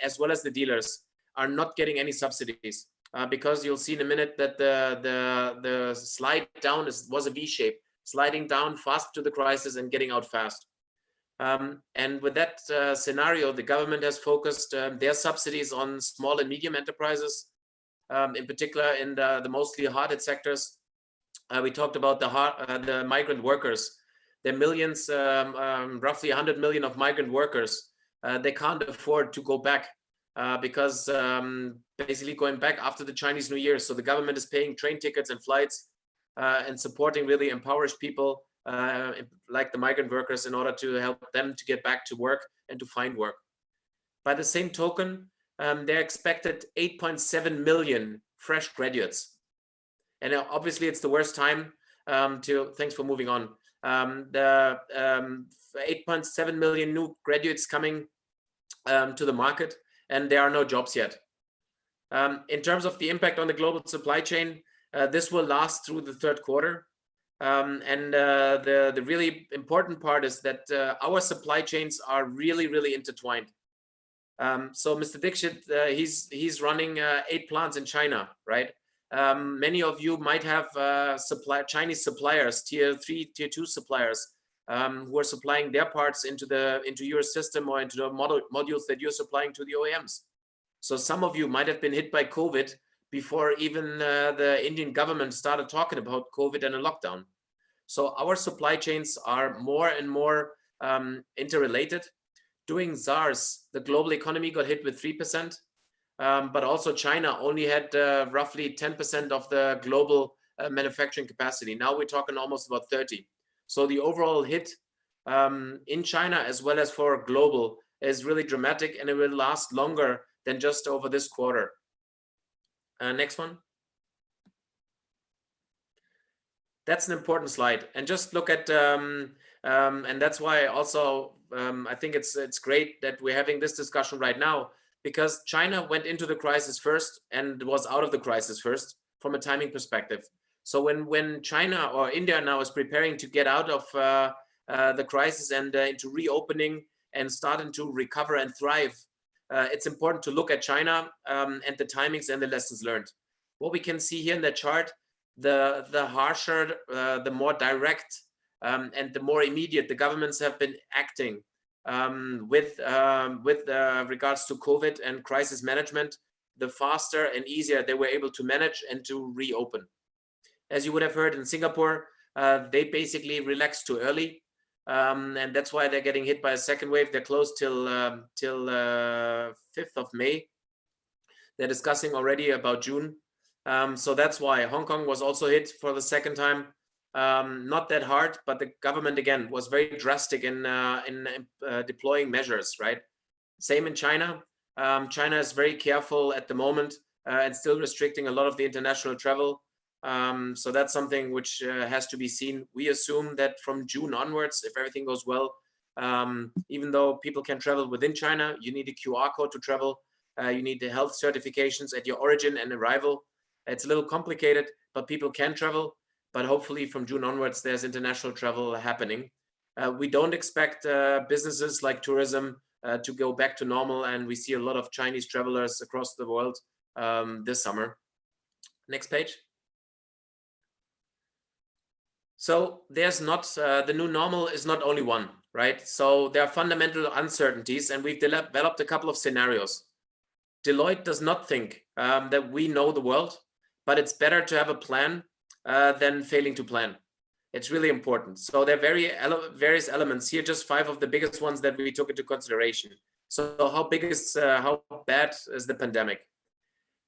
as well as the dealers, are not getting any subsidies, because you'll see in a minute that the slide down was a V shape, sliding down fast to the crisis and getting out fast. And with that scenario, the government has focused their subsidies on small and medium enterprises, in particular in the mostly hard-hit sectors. We talked about the migrant workers. There are millions, roughly 100 million of migrant workers. They can't afford to go back because basically going back after the Chinese New Year. So the government is paying train tickets and flights and supporting really impoverished people like the migrant workers in order to help them to get back to work and to find work. By the same token, they're expected 8.7 million fresh graduates. And obviously it's the worst time thanks for moving on. The 8.7 million new graduates coming to the market, and there are no jobs yet. In terms of the impact on the global supply chain, this will last through the third quarter. The really important part is that our supply chains are really, really intertwined. So Mr. Dixit, he's running 8 plants in China, right? Many of you might have Chinese suppliers, tier 3, tier 2 suppliers, who are supplying their parts into your system or into the modules that you're supplying to the OEMs. So some of you might have been hit by COVID before even the Indian government started talking about COVID and a lockdown. So our supply chains are more and more interrelated. During SARS, the global economy got hit with 3%, but also China only had roughly 10% of the global manufacturing capacity. Now we're talking almost about 30. So the overall hit in China as well as for global is really dramatic, and it will last longer than just over this quarter. Next one. That's an important slide, and just look at and that's why also I think it's great that we're having this discussion right now, because China went into the crisis first and was out of the crisis first from a timing perspective. So when China or India now is preparing to get out of the crisis and into reopening and starting to recover and thrive, it's important to look at China and the timings and the lessons learned. What we can see here in the chart, the harsher, the more direct, and the more immediate the governments have been acting with regards to COVID and crisis management, the faster and easier they were able to manage and to reopen. As you would have heard in Singapore, they basically relaxed too early, and that's why they're getting hit by a second wave. They're closed till 5th of May. They're discussing already about June. So that's why Hong Kong was also hit for the second time. Not that hard, but the government again was very drastic in deploying measures, right? Same in China. China is very careful at the moment and still restricting a lot of the international travel. So that's something which has to be seen. We assume that from June onwards, if everything goes well, even though people can travel within China, you need a QR code to travel. You need the health certifications at your origin and arrival. It's a little complicated, but people can travel. But hopefully from June onwards, there's international travel happening. We don't expect businesses like tourism to go back to normal, and we see a lot of Chinese travelers across the world this summer. Next page. So there's not, the new normal is not only one, right? So there are fundamental uncertainties, and we've developed a couple of scenarios. Deloitte does not think that we know the world, but it's better to have a plan than failing to plan. It's really important. So there are various elements here, just 5 of the biggest ones that we took into consideration. So how bad is the pandemic?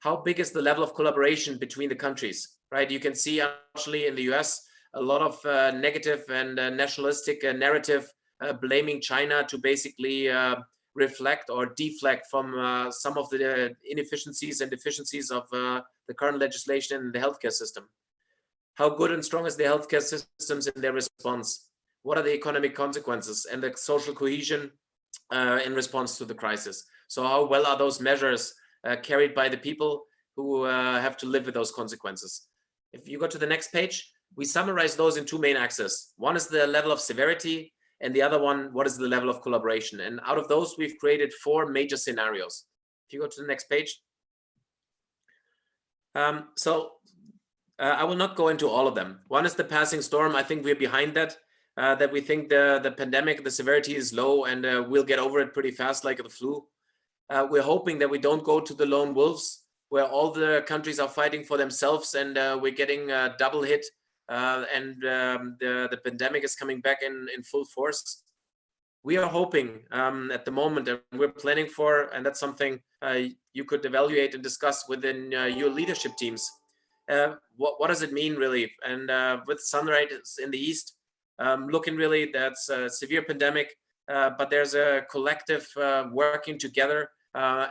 How big is the level of collaboration between the countries, right? You can see actually in the US, a lot of negative and nationalistic narrative blaming China to basically reflect or deflect from some of the inefficiencies and deficiencies of the current legislation in the healthcare system. How good and strong is the healthcare systems in their response? What are the economic consequences and the social cohesion in response to the crisis? So how well are those measures carried by the people who have to live with those consequences? If you go to the next page, we summarize those in 2 main axes. One is the level of severity, and the other one, what is the level of collaboration? And out of those, we've created 4 major scenarios. If you go to the next page. I will not go into all of them. One is the passing storm. I think we're behind that, that we think the pandemic, the severity is low, and we'll get over it pretty fast like the flu. We're hoping that we don't go to the lone wolves, where all the countries are fighting for themselves, and we're getting a double hit, and the pandemic is coming back in full force. We are hoping at the moment, and we're planning for, and that's something you could evaluate and discuss within your leadership teams. What does it mean really? And with sunrise in the east, looking really, that's a severe pandemic, but there's a collective working together,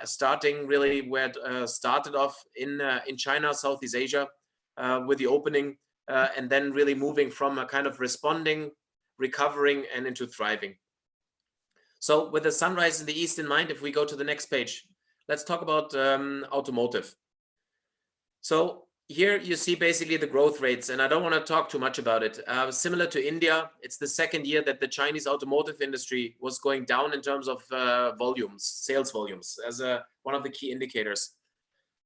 starting really where it started off in China, Southeast Asia, with the opening, and then really moving from a kind of responding, recovering, and into thriving. So with the sunrise in the east in mind, if we go to the next page, let's talk about automotive. So here you see basically the growth rates, and I don't want to talk too much about it. Similar to India, it's the second year that the Chinese automotive industry was going down in terms of volumes, sales volumes, as one of the key indicators.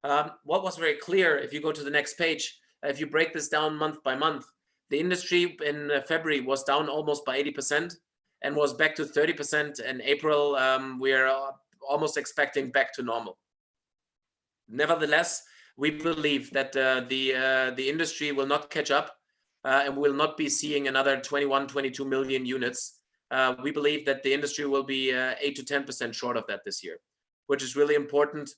What was very clear, if you go to the next page, if you break this down month by month, the industry in February was down almost by 80% and was back to 30%. In April, we're almost expecting back to normal. Nevertheless, we believe that the industry will not catch up and will not be seeing another 21, 22 million units. We believe that the industry will be 8 to 10% short of that this year, which is really important.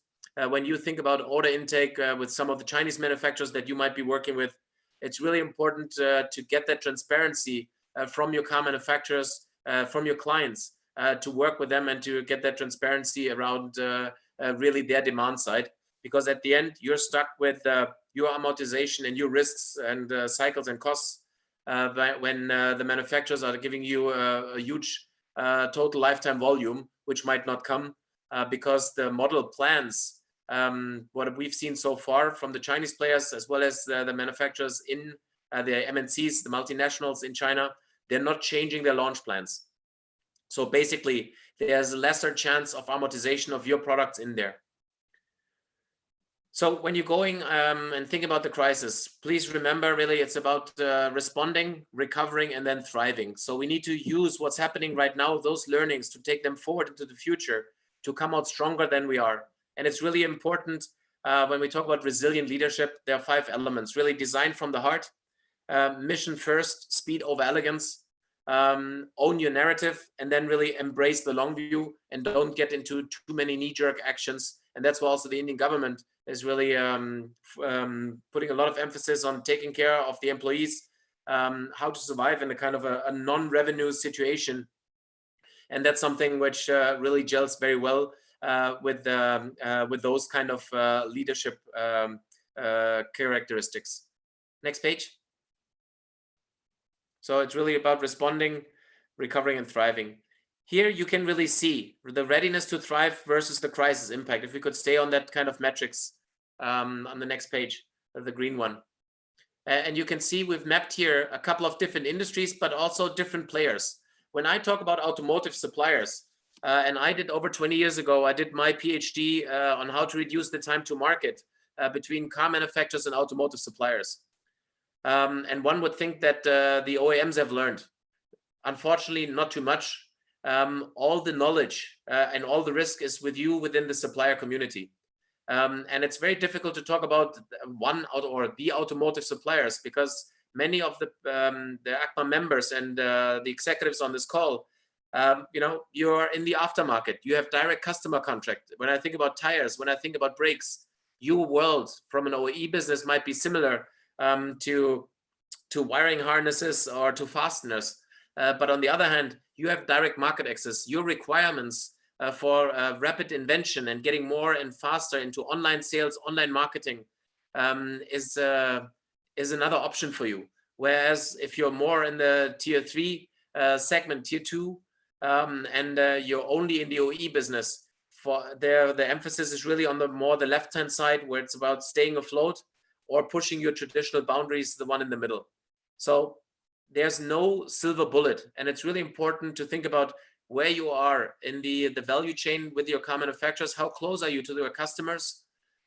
When you think about order intake with some of the Chinese manufacturers that you might be working with, it's really important to get that transparency from your car manufacturers, from your clients, to work with them and to get that transparency around really their demand side. Because at the end, you're stuck with your amortization and your risks and cycles and costs when the manufacturers are giving you a huge total lifetime volume, which might not come because the model plans, what we've seen so far from the Chinese players, as well as the manufacturers in the MNCs, the multinationals in China, they're not changing their launch plans. So basically, there's a lesser chance of amortization of your products in there. So when you're going and think about the crisis, please remember, really, it's about responding, recovering, and then thriving. So we need to use what's happening right now, those learnings, to take them forward into the future, to come out stronger than we are. And it's really important when we talk about resilient leadership, there are 5 elements, really designed from the heart, mission first, speed over elegance, own your narrative, and then really embrace the long view and don't get into too many knee-jerk actions. And that's why also the Indian government is really putting a lot of emphasis on taking care of the employees, how to survive in a kind of a non-revenue situation. And that's something which really gels very well with those kind of leadership characteristics. Next page. So it's really about responding, recovering, and thriving. Here you can really see the readiness to thrive versus the crisis impact. If we could stay on that kind of metrics on the next page, the green one. And you can see we've mapped here a couple of different industries, but also different players. When I talk about automotive suppliers, and I did over 20 years ago, I did my PhD on how to reduce the time to market between car manufacturers and automotive suppliers. And one would think that the OEMs have learned. Unfortunately, not too much. All the knowledge and all the risk is with you within the supplier community. And it's very difficult to talk about the automotive suppliers, because many of the ACMA members and the executives on this call, you're in the aftermarket. You have direct customer contract. When I think about tires, when I think about brakes, your world from an OE business might be similar to wiring harnesses or to fasteners. But on the other hand, you have direct market access. Your requirements for rapid invention and getting more and faster into online sales, online marketing is another option for you. Whereas if you're more in the tier 3 segment, tier 2, and you're only in the OE business, the emphasis is really on the left-hand side, where it's about staying afloat or pushing your traditional boundaries, the one in the middle. So there's no silver bullet, and it's really important to think about where you are in the value chain with your car manufacturers. How close are you to your customers?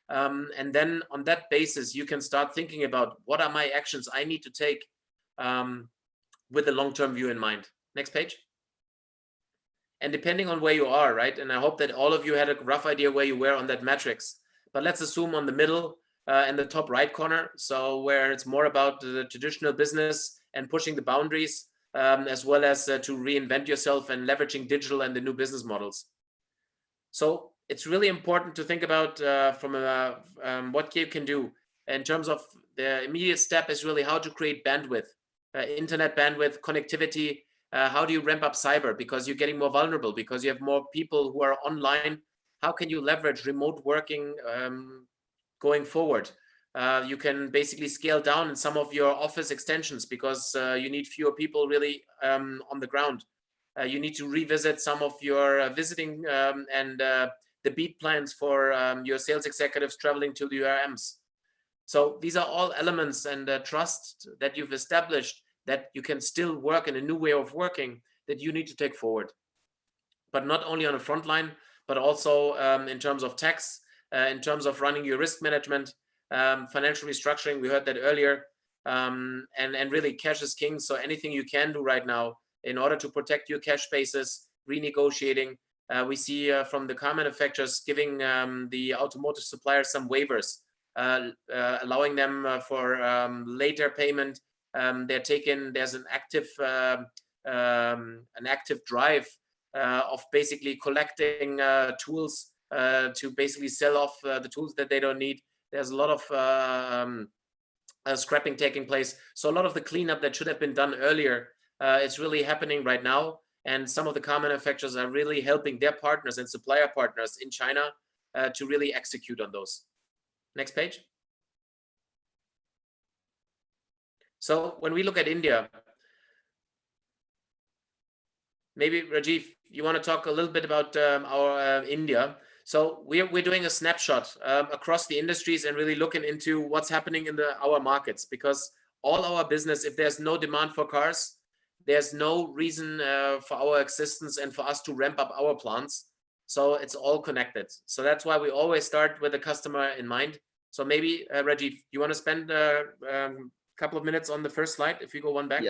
And then on that basis, you can start thinking about what are my actions I need to take with the long-term view in mind. Next page. And depending on where you are, right? And I hope that all of you had a rough idea where you were on that matrix. But let's assume on the middle and the top right corner, so where it's more about the traditional business and pushing the boundaries, as well as to reinvent yourself and leveraging digital and the new business models. So it's really important to think about what you can do in terms of the immediate step is really how to create bandwidth, internet bandwidth, connectivity. How do you ramp up cyber? Because you're getting more vulnerable, because you have more people who are online. How can you leverage remote working going forward? You can basically scale down in some of your office extensions because you need fewer people really on the ground. You need to revisit some of your visiting and the beat plans for your sales executives traveling to the URMs. So these are all elements and trust that you've established that you can still work in a new way of working that you need to take forward. But not only on the front line, but also in terms of tax, in terms of running your risk management, financial restructuring, we heard that earlier, and really cash is king. So anything you can do right now in order to protect your cash basis, renegotiating. We see from the car manufacturers giving the automotive suppliers some waivers, allowing them for later payment. There's an active drive of basically collecting tools to basically sell off the tools that they don't need. There's a lot of scrapping taking place. So a lot of the cleanup that should have been done earlier, it's really happening right now. And some of the car manufacturers are really helping their partners and supplier partners in China to really execute on those. Next page. So when we look at India, maybe Rajiv, you want to talk a little bit about our India. So we're doing a snapshot across the industries and really looking into what's happening in our markets, because all our business, if there's no demand for cars, there's no reason for our existence and for us to ramp up our plants. So it's all connected. So that's why we always start with the customer in mind. So maybe Rajiv, you want to spend a couple of minutes on the first slide, if you go one back?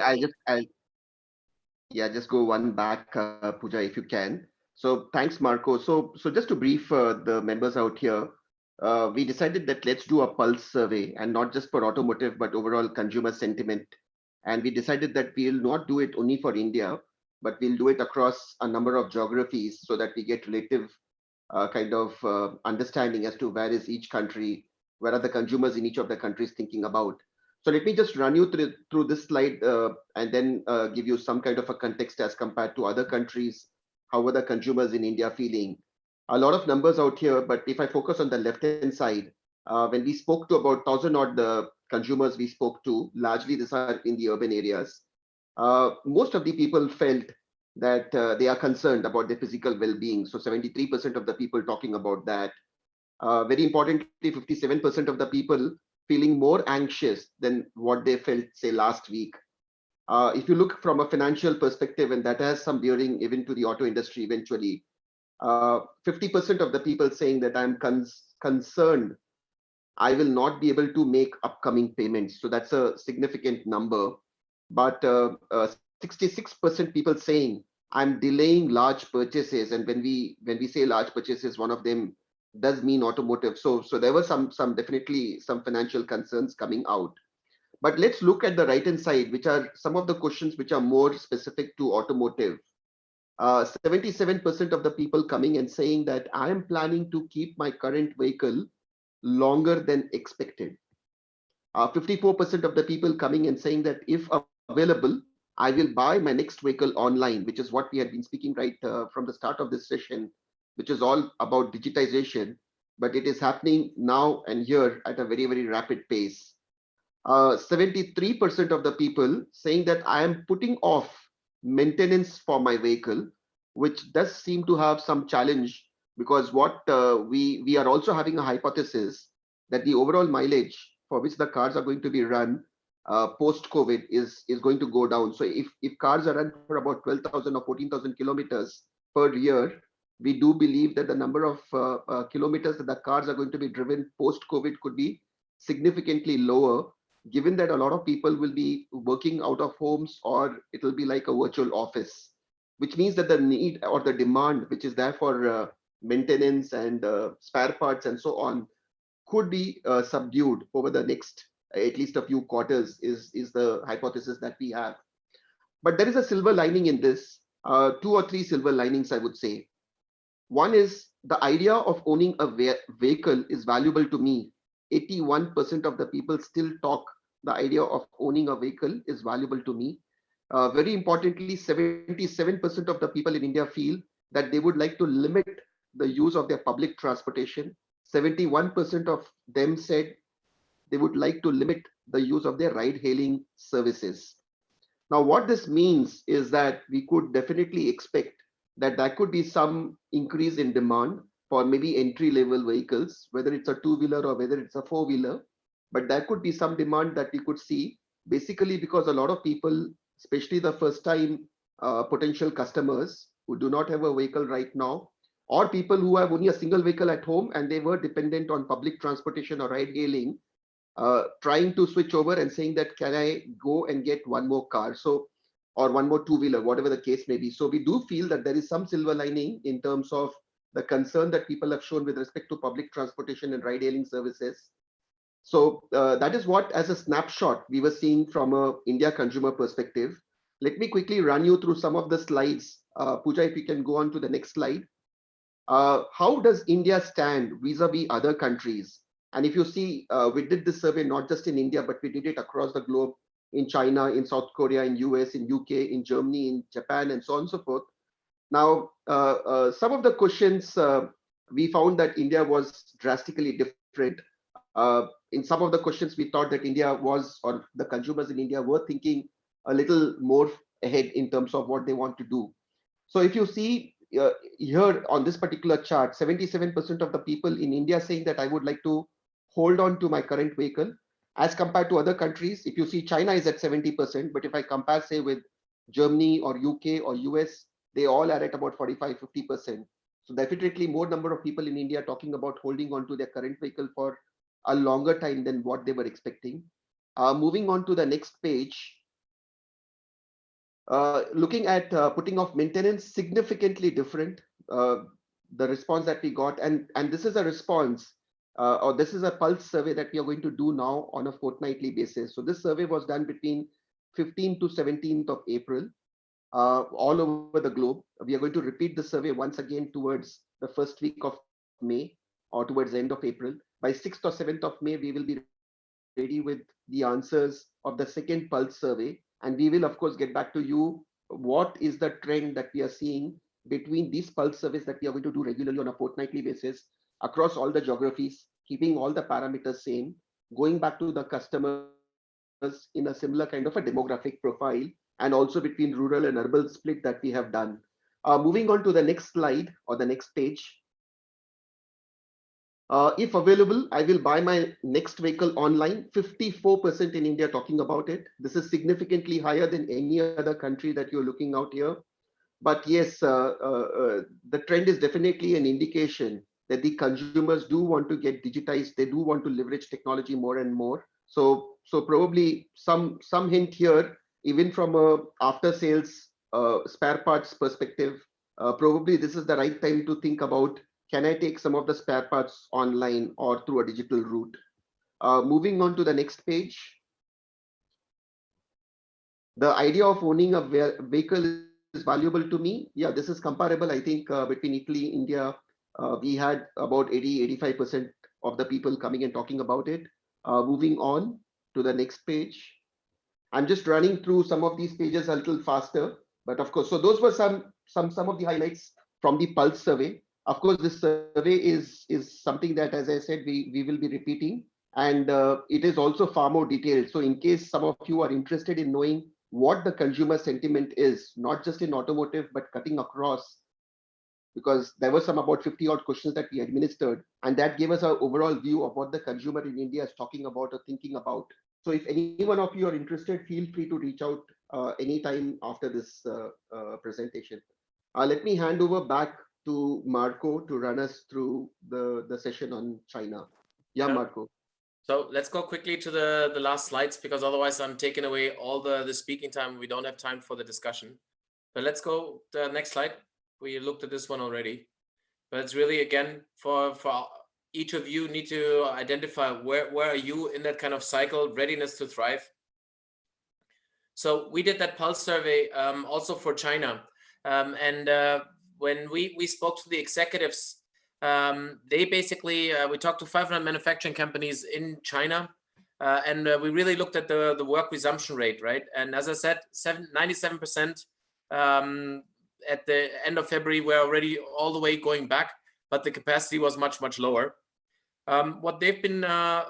Yeah, just go one back, Pooja, if you can. So thanks, Marco. So just to brief the members out here, we decided that let's do a pulse survey, and not just for automotive, but overall consumer sentiment. And we decided that we'll not do it only for India, but we'll do it across a number of geographies so that we get relative kind of understanding as to where is each country, where are the consumers in each of the countries thinking about. So let me just run you through this slide and then give you some kind of a context as compared to other countries. How are the consumers in India feeling? A lot of numbers out here, but if I focus on the left-hand side, when we spoke to about 1,000 odd the consumers we spoke to, largely these are in the urban areas. Most of the people felt that they are concerned about their physical well-being. So 73% of the people talking about that. Very importantly, 57% of the people feeling more anxious than what they felt, say, last week. If you look from a financial perspective, and that has some bearing even to the auto industry eventually, 50% of the people saying that I'm concerned I will not be able to make upcoming payments. So that's a significant number. But 66% people saying I'm delaying large purchases. And when we say large purchases, one of them does mean automotive. So there were some definitely some financial concerns coming out. But let's look at the right-hand side, which are some of the questions which are more specific to automotive. 77% of the people coming and saying that I am planning to keep my current vehicle longer than expected. 54% of the people coming and saying that if available, I will buy my next vehicle online, which is what we had been speaking right from the start of this session, which is all about digitization, but it is happening now and here at a very, very rapid pace. 73% of the people saying that I am putting off maintenance for my vehicle, which does seem to have some challenge, because what we are also having a hypothesis that the overall mileage for which the cars are going to be run post-COVID is going to go down. So if cars are run for about 12,000 or 14,000 kilometers per year, we do believe that the number of kilometers that the cars are going to be driven post-COVID could be significantly lower, given that a lot of people will be working out of homes, or it will be like a virtual office, which means that the need or the demand which is there for maintenance and spare parts and so on could be subdued over the next at least a few quarters is the hypothesis that we have. But there is a silver lining in this, 2 or 3 silver linings, I would say. One is the idea of owning a vehicle is valuable to me. 81% of the people still talk the idea of owning a vehicle is valuable to me. Very importantly, 77% of the people in India feel that they would like to limit the use of their public transportation. 71% of them said they would like to limit the use of their ride-hailing services. Now, what this means is that we could definitely expect that there could be some increase in demand for maybe entry-level vehicles, whether it's a two-wheeler or whether it's a four-wheeler. But there could be some demand that we could see, basically because a lot of people, especially the first-time potential customers who do not have a vehicle right now, or people who have only a single vehicle at home and they were dependent on public transportation or ride-hailing, trying to switch over and saying that, can I go and get one more car? So, or one more two-wheeler, whatever the case may be. So we do feel that there is some silver lining in terms of the concern that people have shown with respect to public transportation and ride-hailing services. So that is what, as a snapshot, we were seeing from a India consumer perspective. Let me quickly run you through some of the slides. Pooja, if you can go on to the next slide. How does India stand vis-a-vis other countries? And if you see, we did this survey not just in India, but we did it across the globe, in China, in South Korea, in US, in UK, in Germany, in Japan, and so on and so forth. Now, some of the questions, we found that India was drastically different. In some of the questions, we thought that India was, or the consumers in India were thinking a little more ahead in terms of what they want to do. So if you see here on this particular chart, 77% of the people in India saying that I would like to hold on to my current vehicle, as compared to other countries. If you see, China is at 70%, but if I compare, say, with Germany or UK or US, they all are at about 45-50%. So definitely more number of people in India talking about holding on to their current vehicle for a longer time than what they were expecting. Moving on to the next page. Looking at putting off maintenance, significantly different. The response that we got, and this is a response, or this is a pulse survey that we are going to do now on a fortnightly basis. So this survey was done between 15th to 17th of April, all over the globe. We are going to repeat the survey once again towards the first week of May or towards the end of April. By 6th or 7th of May, we will be ready with the answers of the second pulse survey. And we will, of course, get back to you. What is the trend that we are seeing between these pulse surveys that we are going to do regularly on a fortnightly basis across all the geographies, keeping all the parameters same, going back to the customers in a similar kind of a demographic profile, and also between rural and urban split that we have done. Moving on to the next slide or the next page. If available, I will buy my next vehicle online. 54% in India talking about it. This is significantly higher than any other country that you're looking out here. But yes, the trend is definitely an indication that the consumers do want to get digitized. They do want to leverage technology more and more. So probably some hint here, even from a after sales spare parts perspective, probably this is the right time to think about, can I take some of the spare parts online or through a digital route? Moving on to the next page. The idea of owning a vehicle is valuable to me. Yeah, this is comparable. I think between Italy, India, we had about 80-85% of the people coming and talking about it. Moving on to the next page. I'm just running through some of these pages a little faster, but of course, so those were some of the highlights from the pulse survey. Of course, this survey is something that, as I said, we will be repeating, and it is also far more detailed. So in case some of you are interested in knowing what the consumer sentiment is, not just in automotive, but cutting across, because there were some about 50 odd questions that we administered, and that gave us an overall view of what the consumer in India is talking about or thinking about. So if any one of you are interested, feel free to reach out anytime after this presentation. Let me hand over back to Marco to run us through the session on China. Yeah, Marco. So let's go quickly to the last slides, because otherwise I'm taking away all the speaking time. We don't have time for the discussion. But let's go to the next slide. We looked at this one already. But it's really, again, for each of you need to identify where are you in that kind of cycle, readiness to thrive. So we did that pulse survey also for China. When we spoke to the executives, they basically, we talked to 500 manufacturing companies in China, and we really looked at the work resumption rate, right? And as I said, 97% at the end of February, we're already all the way going back, but the capacity was much, much lower. What they've been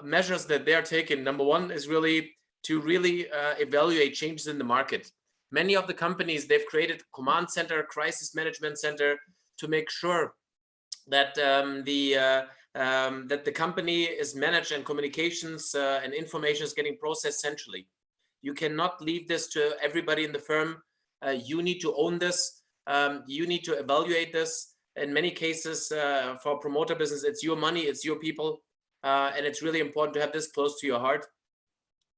measures that they're taking, number one is really to evaluate changes in the market. Many of the companies, they've created command center, crisis management center to make sure that that the company is managed and communications and information is getting processed centrally. You cannot leave this to everybody in the firm. You need to own this. You need to evaluate this. In many cases, for promoter business, it's your money, it's your people, and it's really important to have this close to your heart.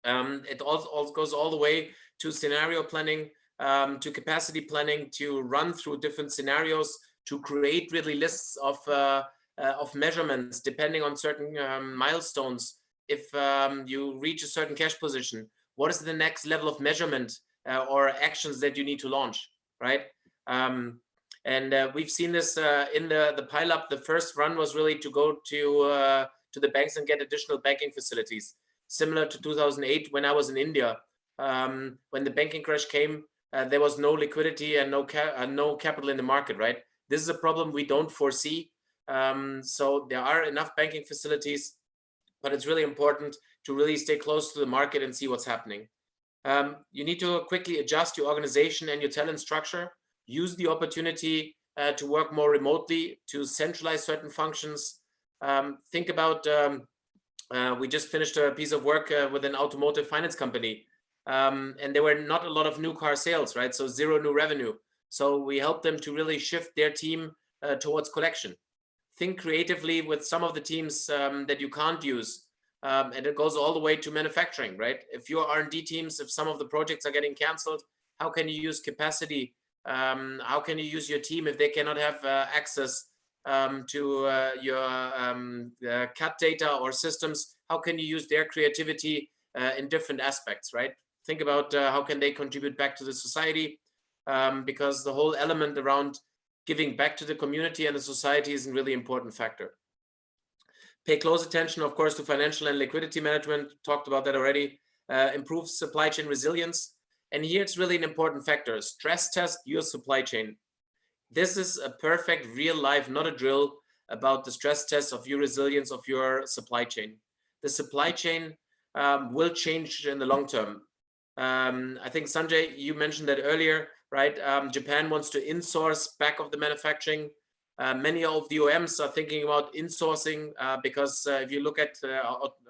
It also goes all the way to scenario planning, to capacity planning, to run through different scenarios, to create really lists of measurements depending on certain milestones. If you reach a certain cash position, what is the next level of measurement or actions that you need to launch, right? And we've seen this in the pile-up. The first run was really to go to the banks and get additional banking facilities, similar to 2008 when I was in India. When the banking crash came, there was no liquidity and no capital in the market, right? This is a problem we don't foresee. So there are enough banking facilities, but it's really important to really stay close to the market and see what's happening. You need to quickly adjust your organization and your talent structure. Use the opportunity to work more remotely, to centralize certain functions. Think about, we just finished a piece of work with an automotive finance company, and there were not a lot of new car sales, right? So zero new revenue. So we helped them to really shift their team towards collection. Think creatively with some of the teams that you can't use. And it goes all the way to manufacturing, right? If your R&D teams, if some of the projects are getting canceled, how can you use capacity? How can you use your team if they cannot have access to your CAD data or systems? How can you use their creativity in different aspects, right? Think about how can they contribute back to the society, because the whole element around giving back to the community and the society is a really important factor. Pay close attention, of course, to financial and liquidity management. Talked about that already. Improve supply chain resilience. And here it's really an important factor. Stress test your supply chain. This is a perfect real life, not a drill, about the stress test of your resilience of your supply chain. The supply chain will change in the long term. I think, Sanjay, you mentioned that earlier, right? Japan wants to insource back of the manufacturing. Many of the OEMs are thinking about insourcing because if you look at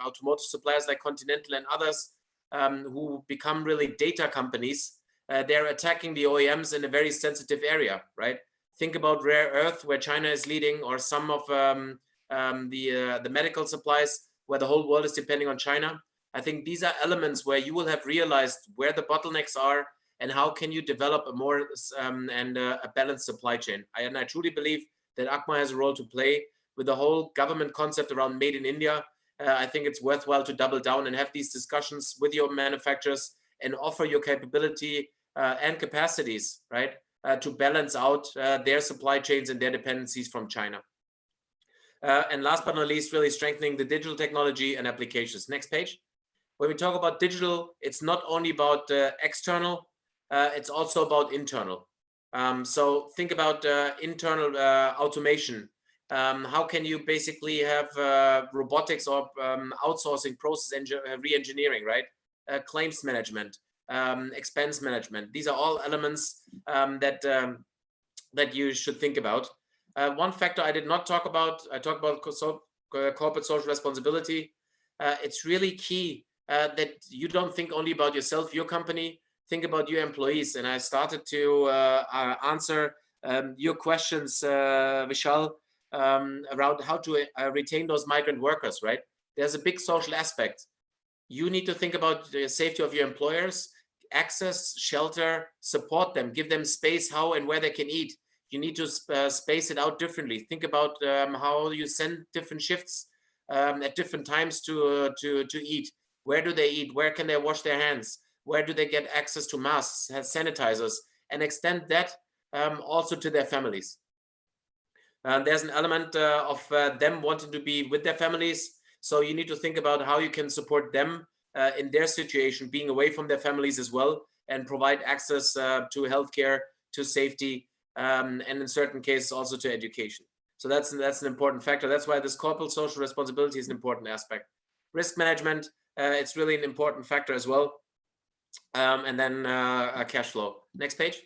automotive suppliers like Continental and others who become really data companies, they're attacking the OEMs in a very sensitive area, right? Think about rare earth, where China is leading, or some of the medical supplies, where the whole world is depending on China. I think these are elements where you will have realized where the bottlenecks are and how can you develop a more and a balanced supply chain. And I truly believe that ACMA has a role to play with the whole government concept around Made in India. I think it's worthwhile to double down and have these discussions with your manufacturers and offer your capability and capacities, right, to balance out their supply chains and their dependencies from China. And last but not least, really strengthening the digital technology and applications. Next page. When we talk about digital, it's not only about external, it's also about internal. So think about internal automation. How can you basically have robotics or outsourcing, process re-engineering, right? Claims management, expense management. These are all elements that you should think about. One factor I did not talk about, I talked about corporate social responsibility. It's really key that you don't think only about yourself, your company, think about your employees. And I started to answer your questions, Vishal, around how to retain those migrant workers, right? There's a big social aspect. You need to think about the safety of your employers, access, shelter, support them, give them space, how and where they can eat. You need to space it out differently. Think about how you send different shifts at different times to eat. Where do they eat? Where can they wash their hands? Where do they get access to masks, sanitizers, and extend that also to their families? There's an element of them wanting to be with their families. So you need to think about how you can support them in their situation, being away from their families as well, and provide access to healthcare, to safety, and in certain cases also to education. So that's an important factor. That's why this corporate social responsibility is an important aspect. Risk management, it's really an important factor as well. And then cash flow. Next page.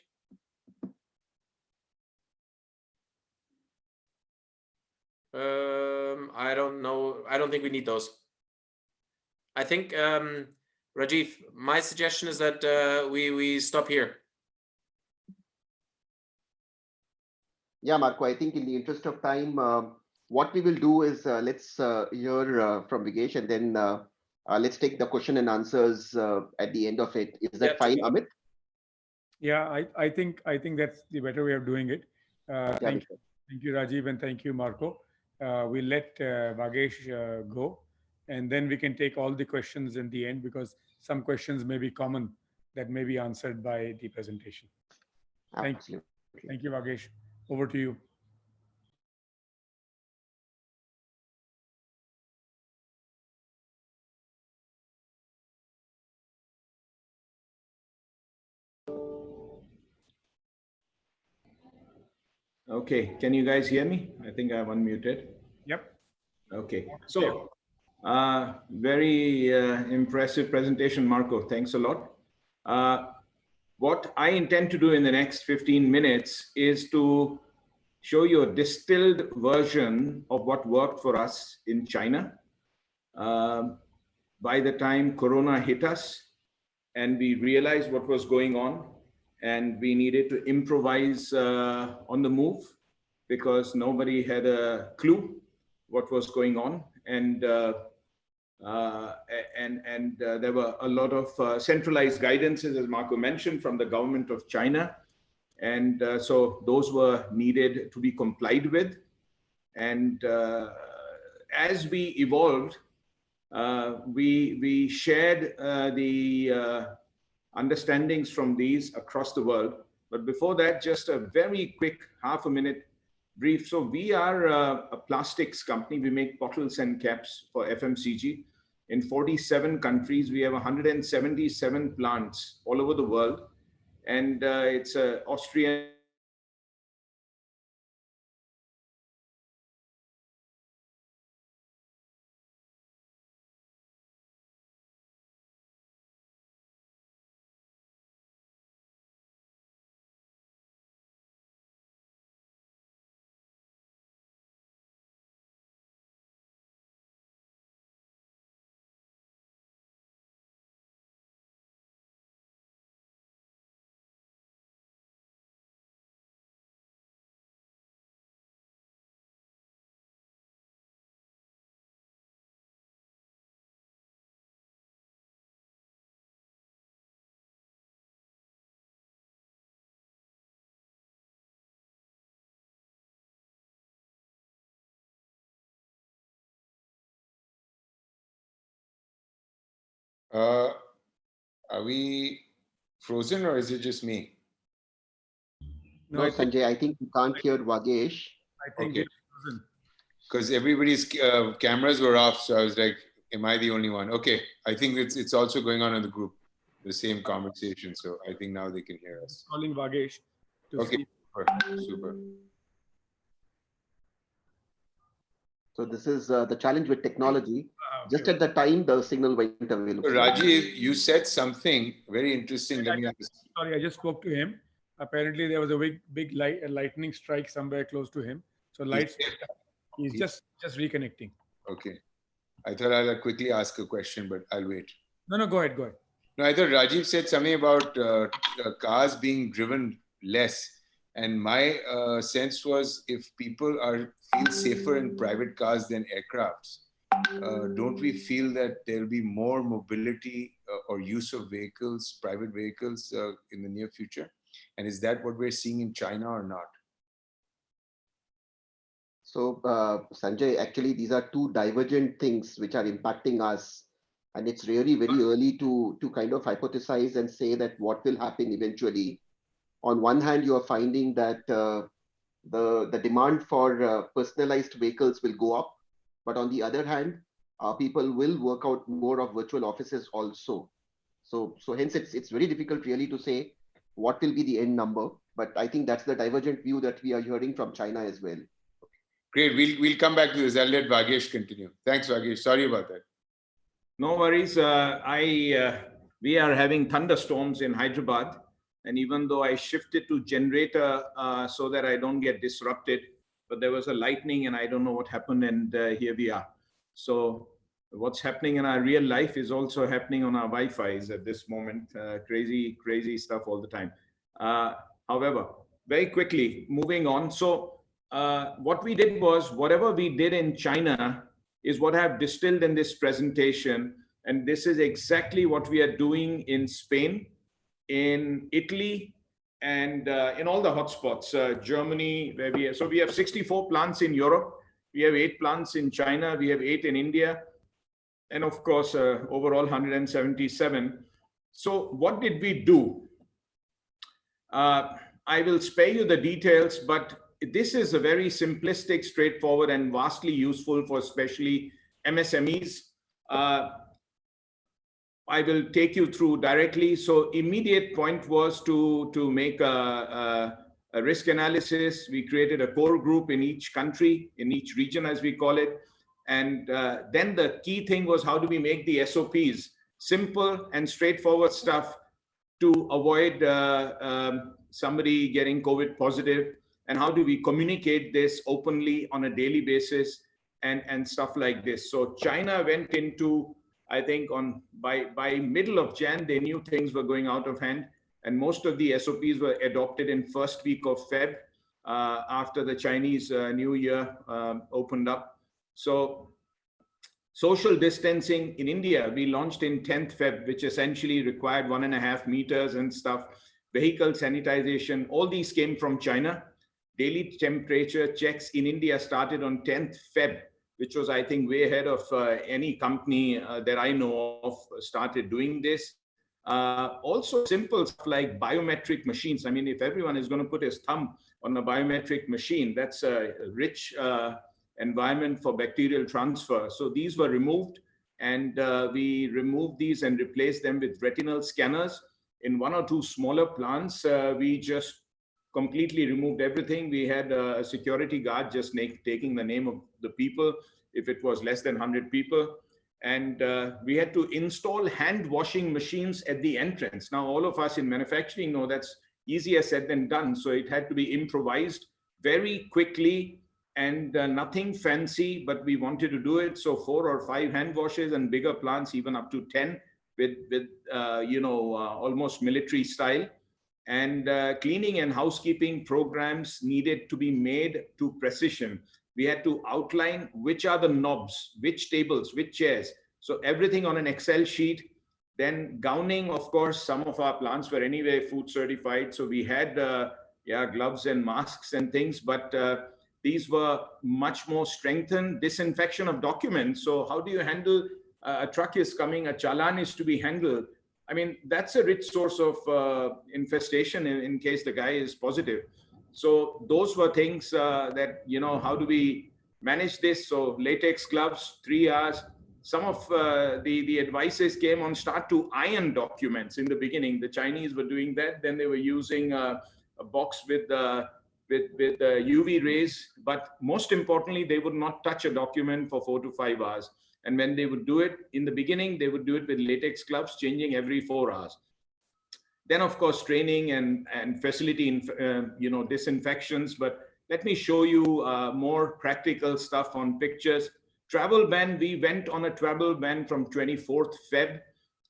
I don't know. I don't think we need those. I think, Rajiv, my suggestion is that we stop here. Yeah, Marco, I think in the interest of time, what we will do is let's hear from Vigesh, and then let's take the question and answers at the end of it. Is that fine, Amit? Yeah, I think that's the better way of doing it. Yeah, thank you, Rajiv, and thank you, Marco. We'll let Vagesh go, and then we can take all the questions in the end, because some questions may be common that may be answered by the presentation. Absolutely. Thank you, Vagesh. Over to you. Okay, can you guys hear me? I think I'm unmuted. Yep. Okay, so very impressive presentation, Marco. Thanks a lot. What I intend to do in the next 15 minutes is to show you a distilled version of what worked for us in China. By the time Corona hit us and we realized what was going on, and we needed to improvise on the move because nobody had a clue what was going on. And there were a lot of centralized guidances, as Marco mentioned, from the government of China. And so those were needed to be complied with. And as we evolved, we shared the understandings from these across the world. But before that, just a very quick half-a-minute brief. So we are a plastics company. We make bottles and caps for FMCG in 47 countries. We have 177 plants all over the world. And it's an Austrian Are we frozen or is it just me? No, Sanjay, I think you can't hear Vagesh. I think Okay. it's frozen. Because everybody's cameras were off, so I was like, am I the only one? Okay, I think it's also going on in the group, the same conversation. So I think now they can hear us. Calling Vagesh to Okay, see. super. So this is the challenge with technology. Okay. Just at the time, the signal went away. So Rajiv, you said something very interesting. Let me ask. Sorry, I just spoke to him. Apparently, there was a big lightning strike somewhere close to him. So lights. He's just reconnecting. Okay. I thought I'll quickly ask a question, but I'll wait. No, go ahead. No, I thought Rajiv said something about cars being driven less. And my sense was if people feel safer in private cars than aircrafts, don't we feel that there'll be more mobility or use of vehicles, private vehicles in the near future? And is that what we're seeing in China or not? So Sanjay, actually, these are two divergent things which are impacting us. And it's really very early to kind of hypothesize and say that what will happen eventually. On one hand, you are finding that the demand for personalized vehicles will go up. But on the other hand, people will work out more of virtual offices also. So hence, it's very difficult really to say what will be the end number. But I think that's the divergent view that we are hearing from China as well. Great. We'll come back to this. I'll let Vagesh continue. Thanks, Vagesh. Sorry about that. No worries. We are having thunderstorms in Hyderabad, and even though I shifted to generator so that I don't get disrupted, but there was a lightning and I don't know what happened, and here we are. So what's happening in our real life is also happening on our Wi-Fi's at this moment. Crazy stuff all the time. However, very quickly, moving on. So what we did was, whatever we did in China is what I've distilled in this presentation. And this is exactly what we are doing in Spain, in Italy, and in all the hotspots, Germany, where we have 64 plants in Europe. We have 8 plants in China. We have 8 in India. And of course, overall 177. So what did we do? I will spare you the details, but this is a very simplistic, straightforward, and vastly useful for especially MSMEs. I will take you through directly. So immediate point was to make a risk analysis. We created a core group in each country, in each region, as we call it. And then the key thing was, how do we make the SOPs simple and straightforward stuff to avoid somebody getting COVID positive? And how do we communicate this openly on a daily basis and stuff like this? So China went into, I think by middle of Jan, they knew things were going out of hand, and most of the SOPs were adopted in first week of Feb after the Chinese New Year opened up. So social distancing in India, we launched in 10th Feb, which essentially required 1.5 meters and stuff. Vehicle sanitization, all these came from China. Daily temperature checks in India started on 10th Feb, which was, I think, way ahead of any company that I know of started doing this. Also simple stuff like biometric machines. I mean, if everyone is going to put his thumb on a biometric machine, that's a rich environment for bacterial transfer. So these were removed, and we removed these and replaced them with retinal scanners. In 1 or 2 smaller plants, we just completely removed everything. We had a security guard just taking the name of the people if it was less than 100 people. And we had to install hand washing machines at the entrance. Now, all of us in manufacturing know that's easier said than done. So it had to be improvised very quickly, and nothing fancy, but we wanted to do it. So 4 or 5 hand washes, and bigger plants, even up to 10 with almost military style. And cleaning and housekeeping programs needed to be made to precision. We had to outline which are the knobs, which tables, which chairs. So everything on an Excel sheet. Then gowning, of course, some of our plants were anyway food certified. So we had gloves and masks and things, but these were much more strengthened. Disinfection of documents. So how do you handle a truck is coming, a challan is to be handled. I mean, that's a rich source of infestation in case the guy is positive. So those were things that, how do we manage this? So latex gloves, 3 hours. Some of the advices came on start to iron documents in the beginning. The Chinese were doing that. Then they were using a box with UV rays. But most importantly, they would not touch a document for 4 to 5 hours. And when they would do it, in the beginning, they would do it with latex gloves, changing every 4 hours. Then, of course, training and facility, disinfections. But let me show you more practical stuff on pictures. Travel ban, we went on a travel ban from 24th Feb,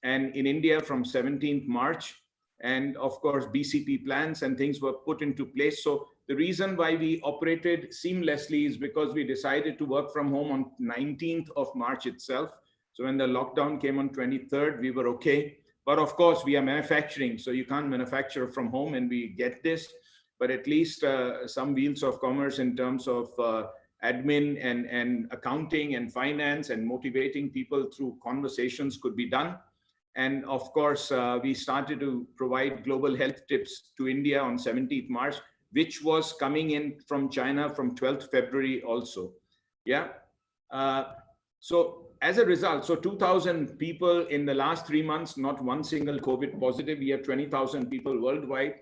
and in India from 17th March. And of course, BCP plans and things were put into place. So the reason why we operated seamlessly is because we decided to work from home on 19th of March itself. So when the lockdown came on 23rd, we were okay. But of course, we are manufacturing, so you can't manufacture from home, and we get this. But at least some wheels of commerce in terms of admin and accounting and finance and motivating people through conversations could be done. And of course, we started to provide global health tips to India on 17th March, which was coming in from China from 12th February also. Yeah. So as a result, so 2,000 people in the last 3 months, not one single COVID positive. We have 20,000 people worldwide.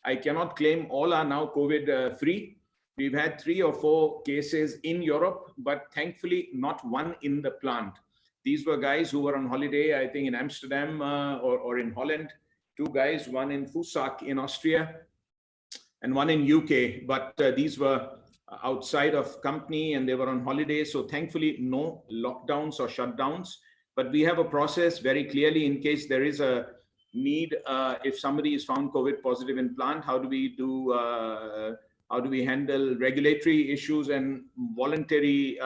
I cannot claim all are now COVID free, We've had 3 or 4 cases in Europe, but thankfully not one in the plant. These were guys who were on holiday, I think in Amsterdam or in Holland. 2 guys, one in Fusak in Austria and one in UK. But these were outside of company and they were on holiday. So thankfully no lockdowns or shutdowns. But we have a process very clearly in case there is a need, if somebody is found COVID positive in plant, how do we handle regulatory issues and voluntary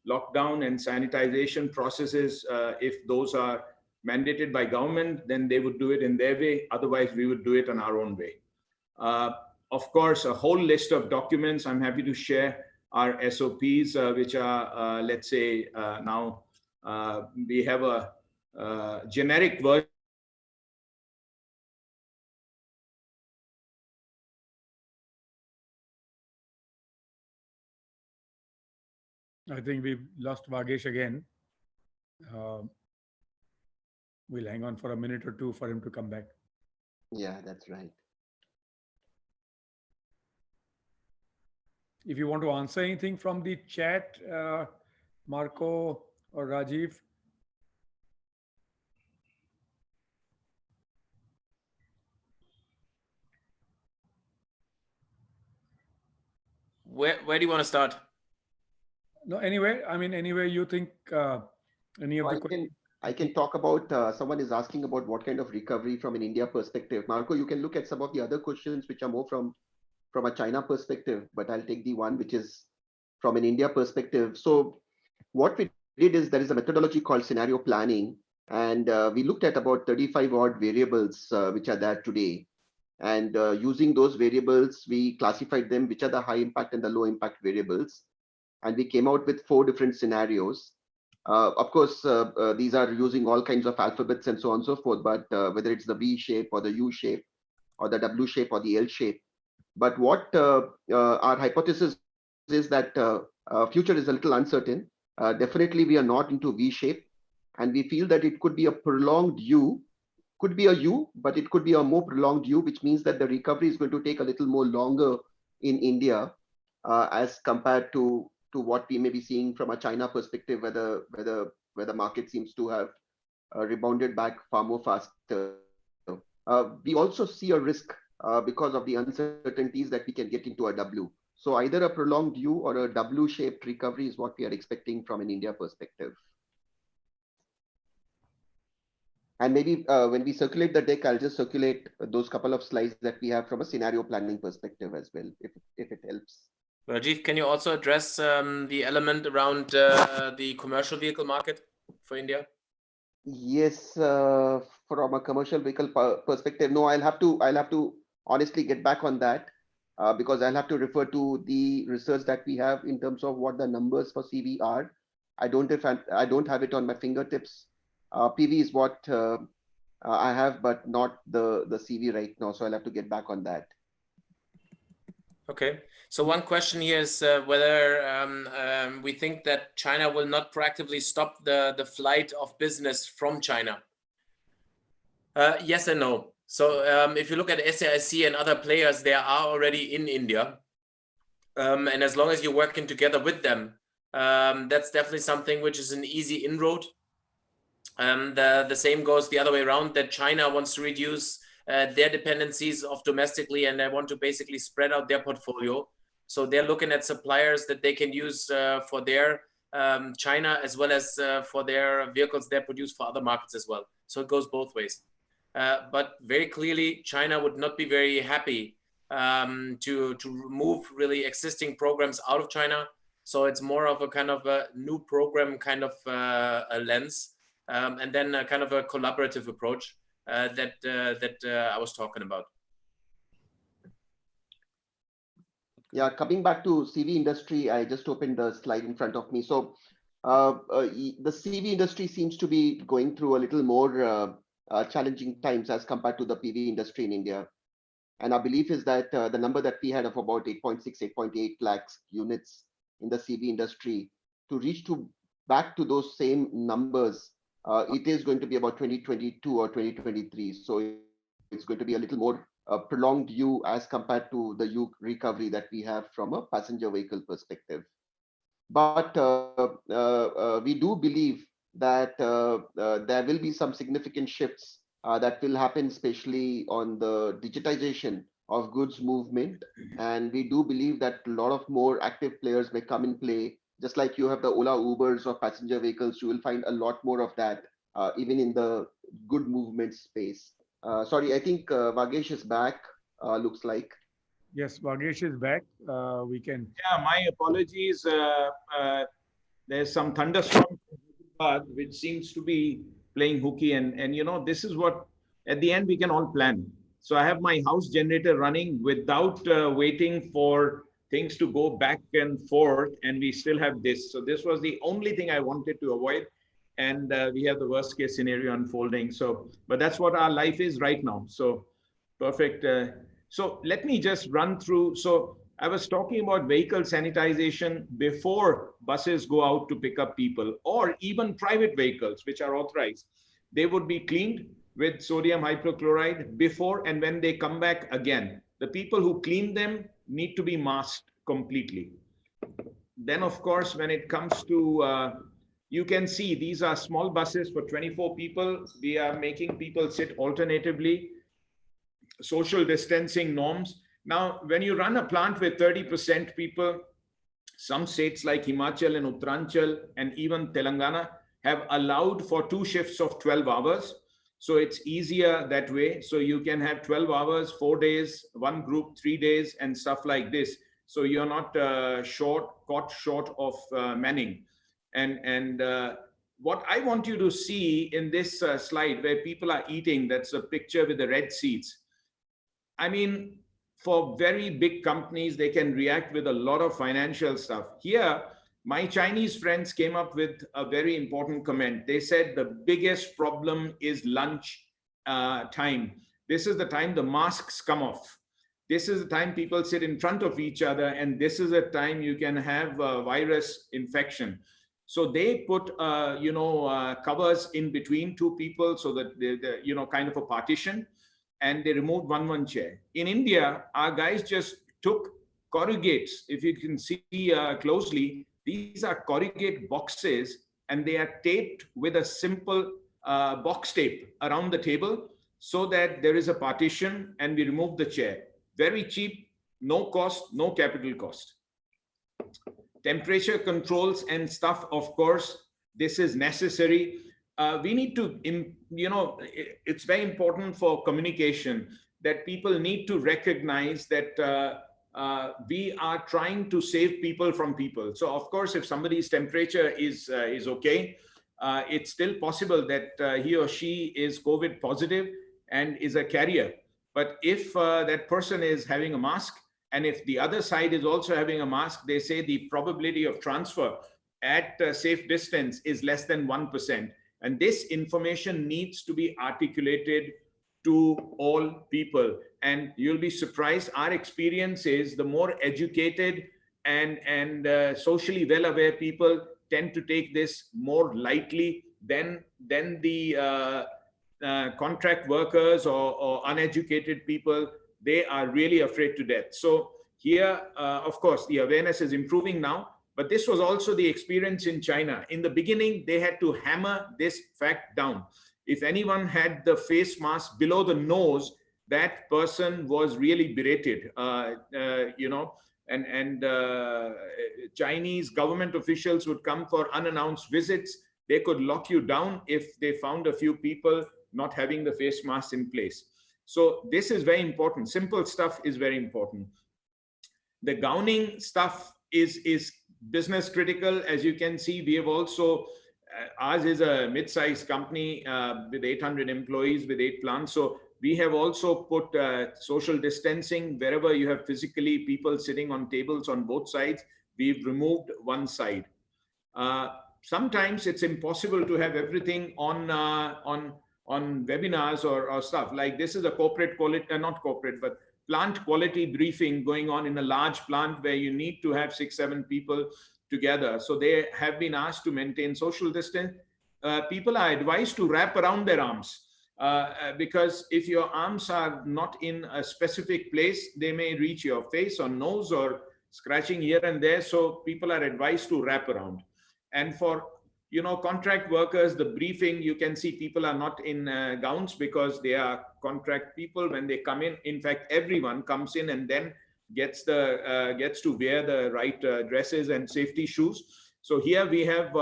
lockdown and sanitization processes? If those are mandated by government, then they would do it in their way. Otherwise, we would do it on our own way. Of course, a whole list of documents. I'm happy to share our SOPs, which are, let's say, now we have a generic version. I think we've lost Vagesh again. We'll hang on for a minute or two for him to come back. Yeah, that's right. If you want to answer anything from the chat, Marco or Rajiv. Where do you want to start? No, anyway, I mean, anyway, you think any of the questions? I can talk about, someone is asking about what kind of recovery from an India perspective. Marco, you can look at some of the other questions which are more from a China perspective, but I'll take the one which is from an India perspective. So what we did is there is a methodology called scenario planning, and we looked at about 35 odd variables which are there today. And using those variables, we classified them, which are the high impact and the low impact variables. And we came out with 4 different scenarios. Of course, these are using all kinds of alphabets and so on and so forth, but whether it's the V shape or the U shape or the W shape or the L shape. But what our hypothesis is that future is a little uncertain. Definitely, we are not into V shape, and we feel that it could be a prolonged U, could be a U, but it could be a more prolonged U, which means that the recovery is going to take a little more longer in India as compared to what we may be seeing from a China perspective, where the market seems to have rebounded back far more faster. We also see a risk because of the uncertainties that we can get into a W. So either a prolonged U or a W-shaped recovery is what we are expecting from an India perspective. And maybe when we circulate the deck, I'll just circulate those couple of slides that we have from a scenario planning perspective as well, if it helps. Rajiv, can you also address the element around the commercial vehicle market for India? Yes, from a commercial vehicle perspective, no, I'll have to honestly get back on that because I'll have to refer to the research that we have in terms of what the numbers for CV are. I don't have it on my fingertips. PV is what I have, but not the CV right now. So I'll have to get back on that. Okay. So one question here is whether we think that China will not proactively stop the flight of business from China. Yes and no. So if you look at SAIC and other players, they are already in India. And as long as you're working together with them, that's definitely something which is an easy inroad. The same goes the other way around, that China wants to reduce their dependencies of domestically, and they want to basically spread out their portfolio. So they're looking at suppliers that they can use for their China, as well as for their vehicles they produce for other markets as well. So it goes both ways. But very clearly, China would not be very happy to remove really existing programs out of China. So it's more of a kind of a new program kind of a lens, and then a kind of a collaborative approach that I was talking about. Yeah, coming back to CV industry, I just opened the slide in front of me. So the CV industry seems to be going through a little more challenging times as compared to the PV industry in India. And our belief is that the number that we had of about 8.6, 8.8 lakhs units in the CV industry, to reach back to those same numbers, it is going to be about 2022 or 2023. So it's going to be a little more prolonged U as compared to the U recovery that we have from a passenger vehicle perspective. But we do believe that there will be some significant shifts that will happen, especially on the digitization of goods movement. And we do believe that a lot of more active players may come in play. Just like you have the Ola Ubers of passenger vehicles, you will find a lot more of that even in the good movement space. Sorry, I think Vagesh is back, looks like. Yes, Vagesh is back. We can. Yeah, my apologies. There's some thunderstorm which seems to be playing hooky, and you know, this is what at the end we can all plan. So I have my house generator running without waiting for things to go back and forth, and we still have this. So this was the only thing I wanted to avoid, and we have the worst case scenario unfolding. So, but that's what our life is right now. So perfect. So let me just run through. So I was talking about vehicle sanitization before buses go out to pick up people, or even private vehicles which are authorized. They would be cleaned with sodium hypochlorite before and when they come back again. The people who clean them need to be masked completely. Then, of course, when it comes to, you can see these are small buses for 24 people. We are making people sit alternatively. Social distancing norms. Now, when you run a plant with 30% people, some states like Himachal and Uttaranchal and even Telangana have allowed for 2 shifts of 12 hours. So it's easier that way. So you can have 12 hours, 4 days, one group, 3 days, and stuff like this. So you're not caught short of manning. And what I want you to see in this slide where people are eating, that's a picture with the red seats. I mean, for very big companies, they can react with a lot of financial stuff. Here, my Chinese friends came up with a very important comment. They said the biggest problem is lunch time. This is the time the masks come off. This is the time people sit in front of each other, and this is the time you can have a virus infection. So they put, covers in between 2 people so that they kind of a partition. And they removed one chair. In India, our guys just took corrugates. If you can see closely, these are corrugate boxes, and they are taped with a simple box tape around the table so that there is a partition, and we remove the chair. Very cheap, no cost, no capital cost. Temperature controls and stuff, of course, this is necessary. We need to, it's very important for communication that people need to recognize that we are trying to save people from people. So of course, if somebody's temperature is okay, it's still possible that he or she is COVID positive and is a carrier. But if that person is having a mask, and if the other side is also having a mask, they say the probability of transfer at a safe distance is less than 1%. And this information needs to be articulated to all people. And you'll be surprised, our experience is the more educated and socially well-aware people tend to take this more lightly than the contract workers or uneducated people. They are really afraid to death. So here, of course, the awareness is improving now. But this was also the experience in China. In the beginning, they had to hammer this fact down. If anyone had the face mask below the nose, that person was really berated, and Chinese government officials would come for unannounced visits. They could lock you down if they found a few people not having the face mask in place. So this is very important. Simple stuff is very important. The gowning stuff is business critical. As you can see, we have also, ours is a mid-sized company with 800 employees with 8 plants. So we have also put social distancing wherever you have physically people sitting on tables on both sides. We've removed one side. Sometimes it's impossible to have everything on webinars or stuff. Like this is a corporate quality, not corporate, but plant quality briefing going on in a large plant where you need to have 6-7 people together. So they have been asked to maintain social distance. People are advised to wrap around their arms. because if your arms are not in a specific place, they may reach your face or nose or scratching here and there. So people are advised to wrap around. And for contract workers, the briefing, you can see people are not in gowns because they are contract people. When they come in fact, everyone comes in and then gets to wear the right dresses and safety shoes. So here we have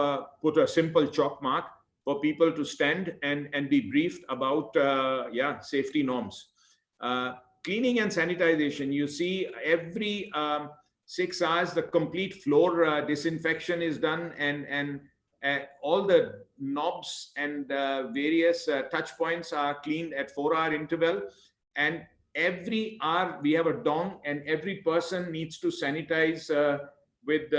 put a simple chalk mark for people to stand and be briefed about safety norms. Cleaning and sanitization, you see every 6 hours the complete floor disinfection is done, and all the knobs and various touch points are cleaned at 4-hour interval. And every hour we have a dong, and every person needs to sanitize with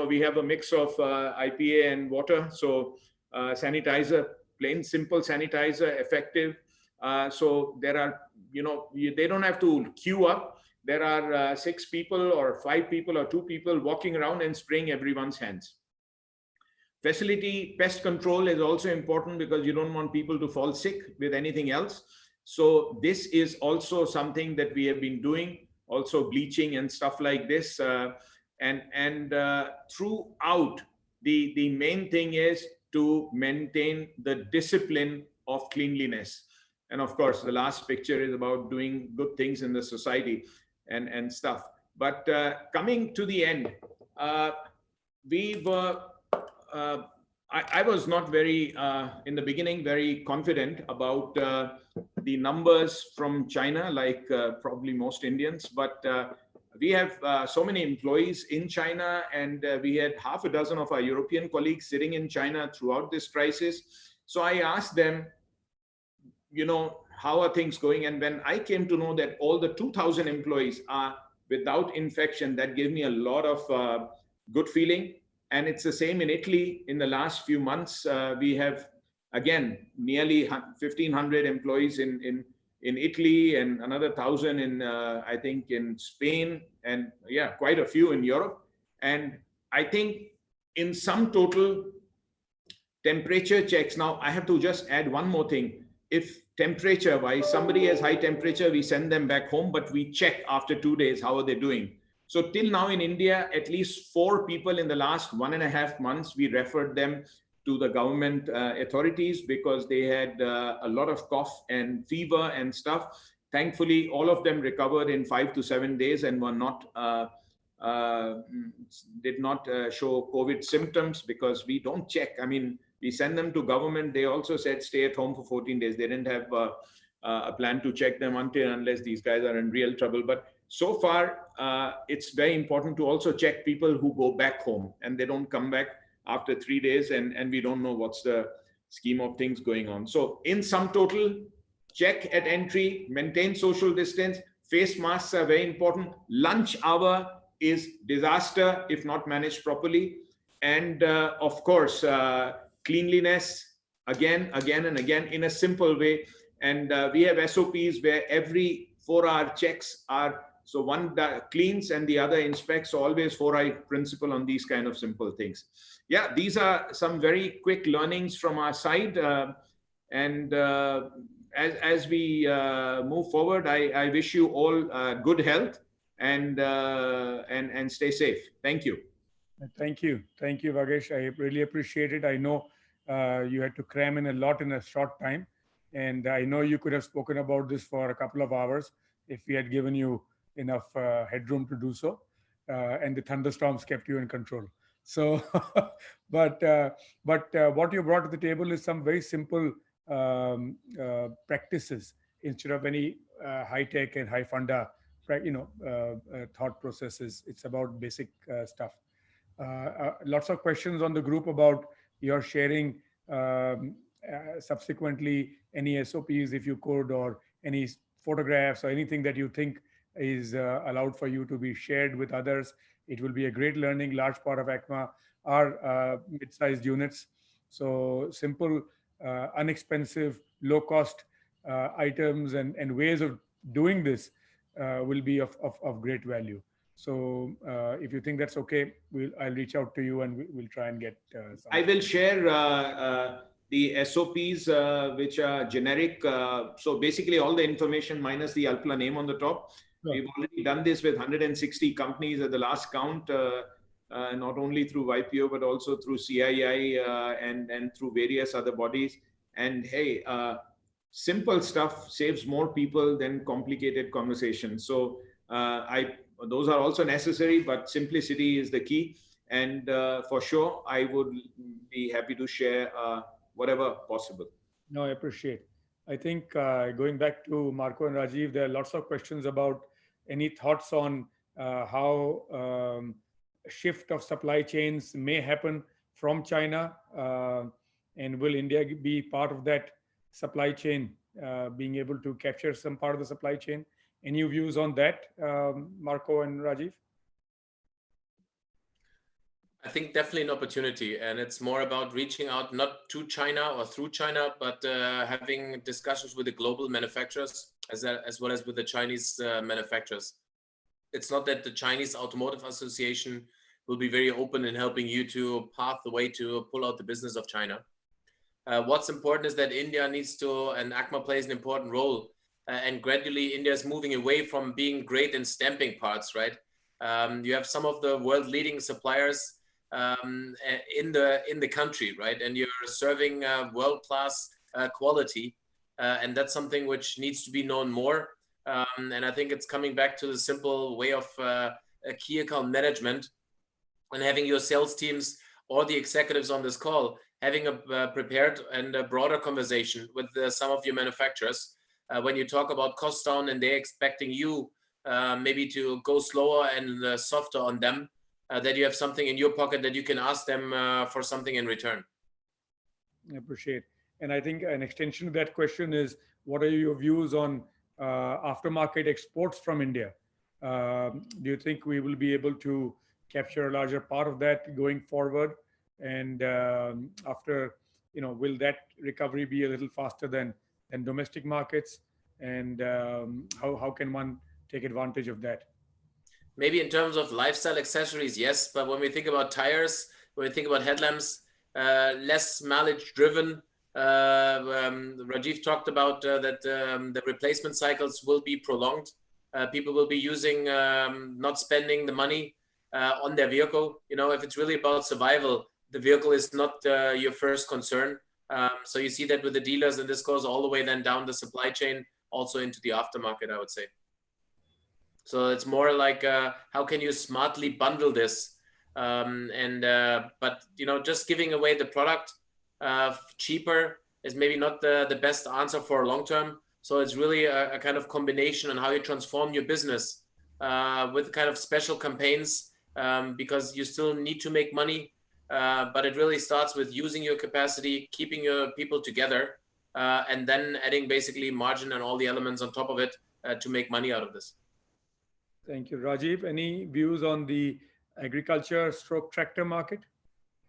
we have a mix of IPA and water. So sanitizer, plain simple sanitizer, effective. So there are, they don't have to queue up. There are 6 people or 5 people or 2 people walking around and spraying everyone's hands. Facility pest control is also important because you don't want people to fall sick with anything else. So this is also something that we have been doing, also bleaching and stuff like this. And throughout, the main thing is to maintain the discipline of cleanliness. And of course, the last picture is about doing good things in the society and stuff. But coming to the end, we were, I was not very, in the beginning, very confident about the numbers from China, like probably most Indians, but we have so many employees in China, and we had half a dozen of our European colleagues sitting in China throughout this crisis. So I asked them, how are things going? And when I came to know that all the 2,000 employees are without infection, that gave me a lot of good feeling. And it's the same in Italy. In the last few months, we have, again, nearly 1,500 employees in Italy, and another 1,000 in, I think, in Spain, and quite a few in Europe. And I think in sum total, temperature checks. Now, I have to just add one more thing. If temperature-wise, somebody has high temperature, we send them back home, but we check after 2 days, how are they doing? So till now in India, at least 4 people in the last 1.5 months, we referred them to the government authorities because they had a lot of cough and fever and stuff. Thankfully, all of them recovered in 5 to 7 days and were not, did not show COVID symptoms because we don't check. I mean, we send them to government. They also said stay at home for 14 days. They didn't have a plan to check them unless these guys are in real trouble. But so far, it's very important to also check people who go back home and they don't come back after 3 days, and we don't know what's the scheme of things going on. So in sum total, check at entry, maintain social distance, face masks are very important. Lunch hour is disaster if not managed properly. And of course, cleanliness, again and again in a simple way. And we have SOPs where every 4-hour checks are, so one cleans and the other inspects, so always 4-eye principle on these kind of simple things. Yeah, these are some very quick learnings from our side. And as we move forward, I wish you all good health and stay safe. Thank you. Thank you, Vagesh. I really appreciate it. I know you had to cram in a lot in a short time, and I know you could have spoken about this for a couple of hours if we had given you enough headroom to do so, and the thunderstorms kept you in control. So, but what you brought to the table is some very simple practices instead of any high tech and high funda, thought processes. It's about basic stuff. Lots of questions on the group about your sharing subsequently any SOPs if you could, or any photographs or anything that you think is allowed for you to be shared with others. It will be a great learning. Large part of ACMA are mid-sized units. So simple, inexpensive, low-cost items and ways of doing this will be of great value. So if you think that's okay, I'll reach out to you and we'll try and get some. I will share the SOPs, which are generic. So basically all the information minus the Alpla name on the top. Sure. We've already done this with 160 companies at the last count, not only through YPO, but also through CII and through various other bodies. And hey, simple stuff saves more people than complicated conversations. So those are also necessary, but simplicity is the key. And for sure, I would be happy to share whatever possible. No, I appreciate. I think going back to Marco and Rajiv, there are lots of questions about any thoughts on how shift of supply chains may happen from China, and will India be part of that supply chain, being able to capture some part of the supply chain? Any views on that, Marco and Rajiv? I think definitely an opportunity, and it's more about reaching out not to China or through China, but having discussions with the global manufacturers as well as with the Chinese manufacturers. It's not that the Chinese Automotive Association will be very open in helping you to path the way to pull out the business of China. What's important is that India needs to, and ACMA plays an important role, and gradually India is moving away from being great in stamping parts, right? You have some of the world leading suppliers in the country, right? And you're serving world-class quality, and that's something which needs to be known more. And I think it's coming back to the simple way of key account management and having your sales teams or the executives on this call having a prepared and a broader conversation with some of your manufacturers when you talk about cost down, and they're expecting you maybe to go slower and softer on them. That you have something in your pocket that you can ask them for something in return. I appreciate. And I think an extension to that question is, what are your views on aftermarket exports from India? Do you think we will be able to capture a larger part of that going forward? And after, will that recovery be a little faster than domestic markets? And how can one take advantage of that? Maybe in terms of lifestyle accessories, yes. But when we think about tires, when we think about headlamps, less mileage driven. Rajiv talked about that the replacement cycles will be prolonged. People will be using, not spending the money on their vehicle. If it's really about survival, the vehicle is not your first concern. So you see that with the dealers, and this goes all the way then down the supply chain, also into the aftermarket, I would say. So it's more like how can you smartly bundle this, but just giving away the product cheaper is maybe not the best answer for long term. So it's really a kind of combination on how you transform your business with kind of special campaigns, because you still need to make money, but it really starts with using your capacity, keeping your people together, and then adding basically margin and all the elements on top of it to make money out of this. Thank you. Rajiv, any views on the agriculture/tractor market?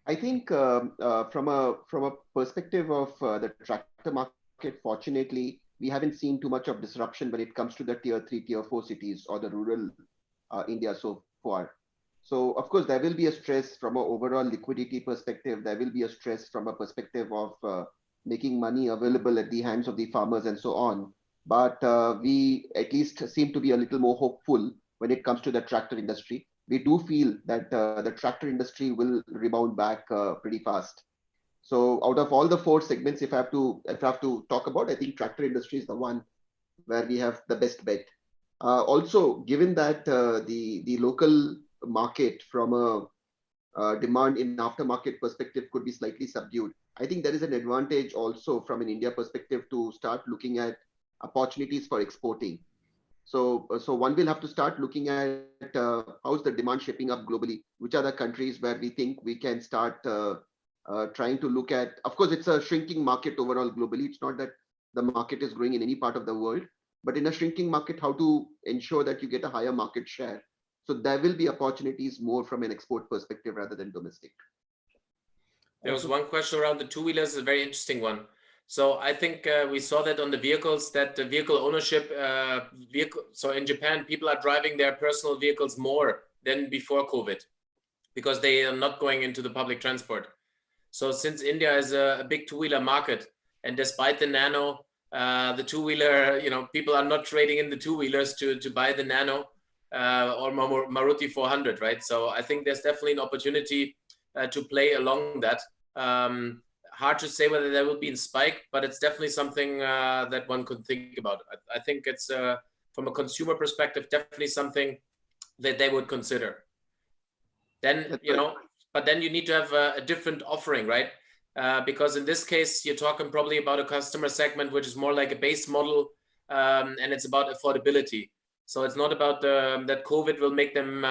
I think from a perspective of the tractor market, fortunately, we haven't seen too much of disruption when it comes to the tier 3, tier 4 cities or the rural India so far. So of course, there will be a stress from an overall liquidity perspective. There will be a stress from a perspective of making money available at the hands of the farmers and so on. But we at least seem to be a little more hopeful when it comes to the tractor industry. We do feel that the tractor industry will rebound back pretty fast. So out of all the 4 segments, if I have to talk about, I think tractor industry is the one where we have the best bet. Also, given that the local market from a demand in aftermarket perspective could be slightly subdued, I think there is an advantage also from an India perspective to start looking at opportunities for exporting. So one will have to start looking at how's the demand shaping up globally, which are the countries where we think we can start trying to look at. Of course, it's a shrinking market overall globally. It's not that the market is growing in any part of the world, but in a shrinking market, how to ensure that you get a higher market share. So there will be opportunities more from an export perspective rather than domestic. There was one question around the two-wheelers, a very interesting one. So I think we saw that on the vehicles, that the vehicle ownership, so in Japan, people are driving their personal vehicles more than before COVID, because they are not going into the public transport. So since India is a big two-wheeler market, and despite the Nano, the two-wheeler, people are not trading in the two-wheelers to buy the Nano or Maruti 400, right? So I think there's definitely an opportunity to play along that. Hard to say whether there will be in Spike, but it's definitely something that one could think about. I think it's, from a consumer perspective, definitely something that they would consider. Then, but then you need to have a different offering, right? Because in this case, you're talking probably about a customer segment, which is more like a base model, and it's about affordability. So it's not about that COVID will make them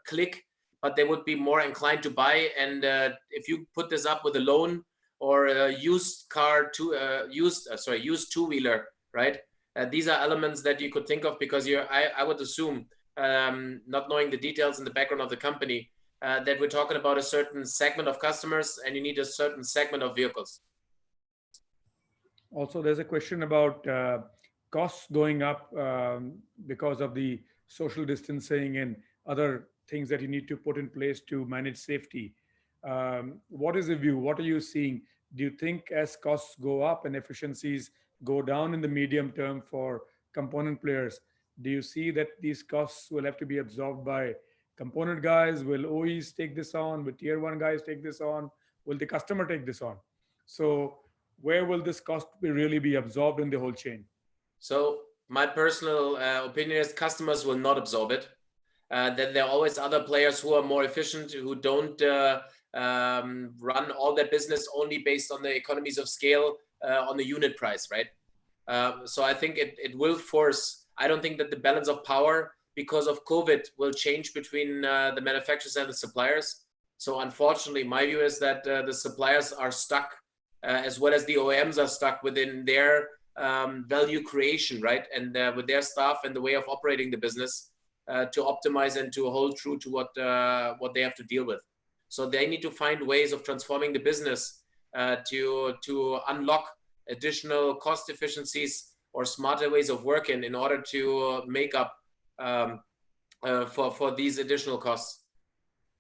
click, but they would be more inclined to buy. And if you put this up with a loan or a used two-wheeler, right? These are elements that you could think of, because I would assume, not knowing the details in the background of the company, that we're talking about a certain segment of customers, and you need a certain segment of vehicles. Also, there's a question about costs going up because of the social distancing and other things that you need to put in place to manage safety. What is the view? What are you seeing? Do you think as costs go up and efficiencies go down in the medium term for component players, do you see that these costs will have to be absorbed by component guys? Will OEs take this on? Will tier one guys take this on? Will the customer take this on? So where will this cost really be absorbed in the whole chain? So my personal opinion is customers will not absorb it. That there are always other players who are more efficient, who don't run all their business only based on the economies of scale on the unit price, right? So I think it will force, I don't think that the balance of power because of COVID will change between the manufacturers and the suppliers. So unfortunately, my view is that the suppliers are stuck, as well as the OEMs are stuck within their value creation, right? And with their staff and the way of operating the business to optimize and to hold true to what they have to deal with. So they need to find ways of transforming the business to unlock additional cost efficiencies or smarter ways of working in order to make up for these additional costs.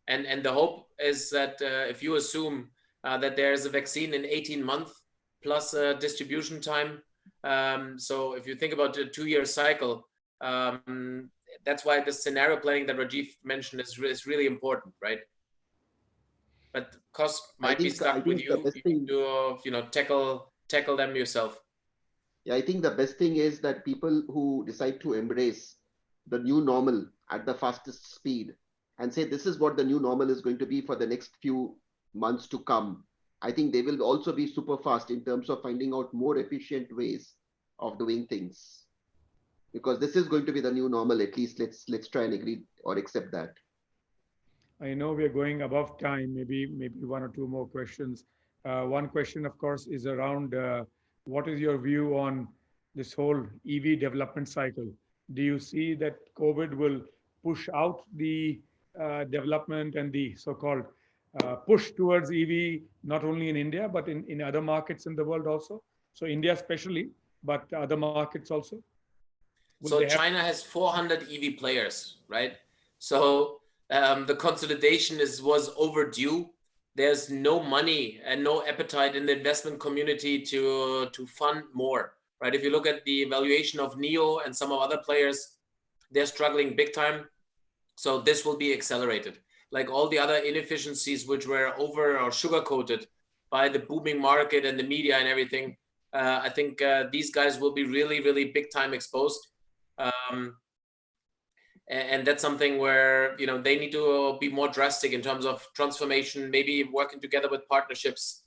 And the hope is that if you assume that there is a vaccine in 18 months plus distribution time, so if you think about a 2-year cycle, that's why the scenario planning that Rajiv mentioned is really important, right? But costs might be stuck with you. You need to tackle them yourself. Yeah, I think the best thing is that people who decide to embrace the new normal at the fastest speed and say this is what the new normal is going to be for the next few months to come, I think they will also be super fast in terms of finding out more efficient ways of doing things. Because this is going to be the new normal, at least let's try and agree or accept that. I know we are going above time, maybe one or two more questions. One question, of course, is around what is your view on this whole EV development cycle? Do you see that COVID will push out the development and the so-called push towards EV, not only in India, but in other markets in the world also? So India especially, but other markets also? So China has 400 EV players, right? So the consolidation was overdue. There's no money and no appetite in the investment community to fund more, right? If you look at the valuation of NIO and some of other players, they're struggling big time. So this will be accelerated. Like all the other inefficiencies which were over or sugar-coated by the booming market and the media and everything, I think these guys will be really, really big time exposed. And that's something where they need to be more drastic in terms of transformation, maybe working together with partnerships,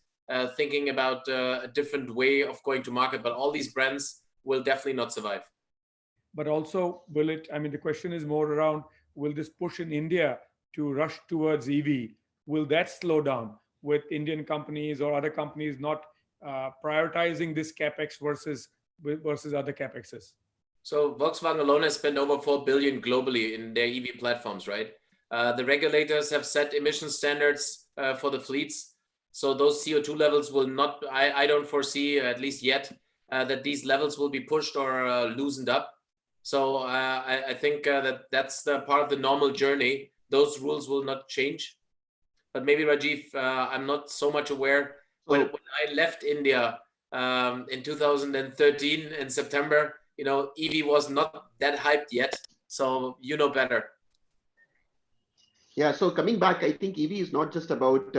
thinking about a different way of going to market. But all these brands will definitely not survive. But also, will it, I mean, the question is more around, will this push in India to rush towards EV, will that slow down with Indian companies or other companies not prioritizing this CapEx versus other CapExes? So Volkswagen alone has spent over 4 billion globally in their EV platforms, right? The regulators have set emission standards for the fleets. So those CO2 levels will not, I don't foresee, at least yet, that these levels will be pushed or loosened up. So I think that's the part of the normal journey. Those rules will not change. but maybe Rajiv, I'm not so much aware. When I left India in 2013 in September, EV was not that hyped yet. So you know better. Yeah, so coming back, I think EV is not just about,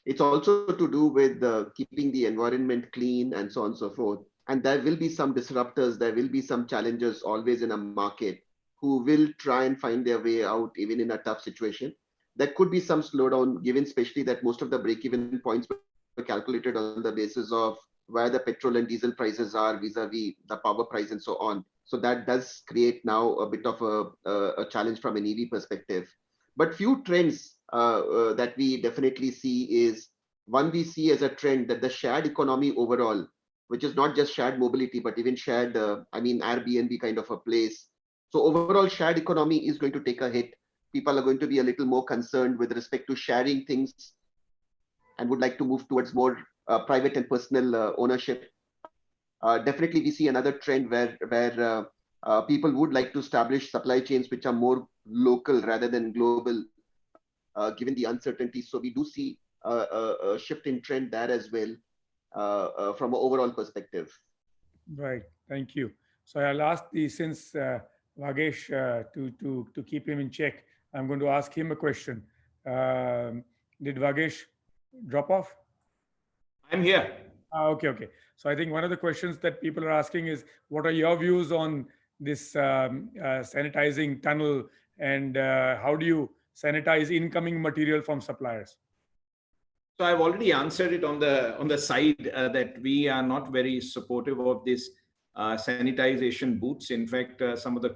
it's also to do with keeping the environment clean and so on and so forth. And there will be some disruptors, there will be some challengers always in a market who will try and find their way out even in a tough situation. There could be some slowdown, given especially that most of the break-even points were calculated on the basis of where the petrol and diesel prices are vis-a-vis the power price and so on. So that does create now a bit of a challenge from an EV perspective. But few trends that we definitely see is, one, we see as a trend that the shared economy overall, which is not just shared mobility, but even shared, Airbnb kind of a place. So overall shared economy is going to take a hit. People are going to be a little more concerned with respect to sharing things and would like to move towards more private and personal ownership. Definitely, we see another trend where people would like to establish supply chains which are more local rather than global, given the uncertainties. So we do see a shift in trend there as well from an overall perspective. Right. Thank you. So I'll ask since Vagesh, to keep him in check, I'm going to ask him a question. Did Vagesh drop off? I'm here. Okay. So I think one of the questions that people are asking is, what are your views on this sanitizing tunnel, and how do you sanitize incoming material from suppliers? So I've already answered it on the side that we are not very supportive of this sanitization booths. In fact, some of the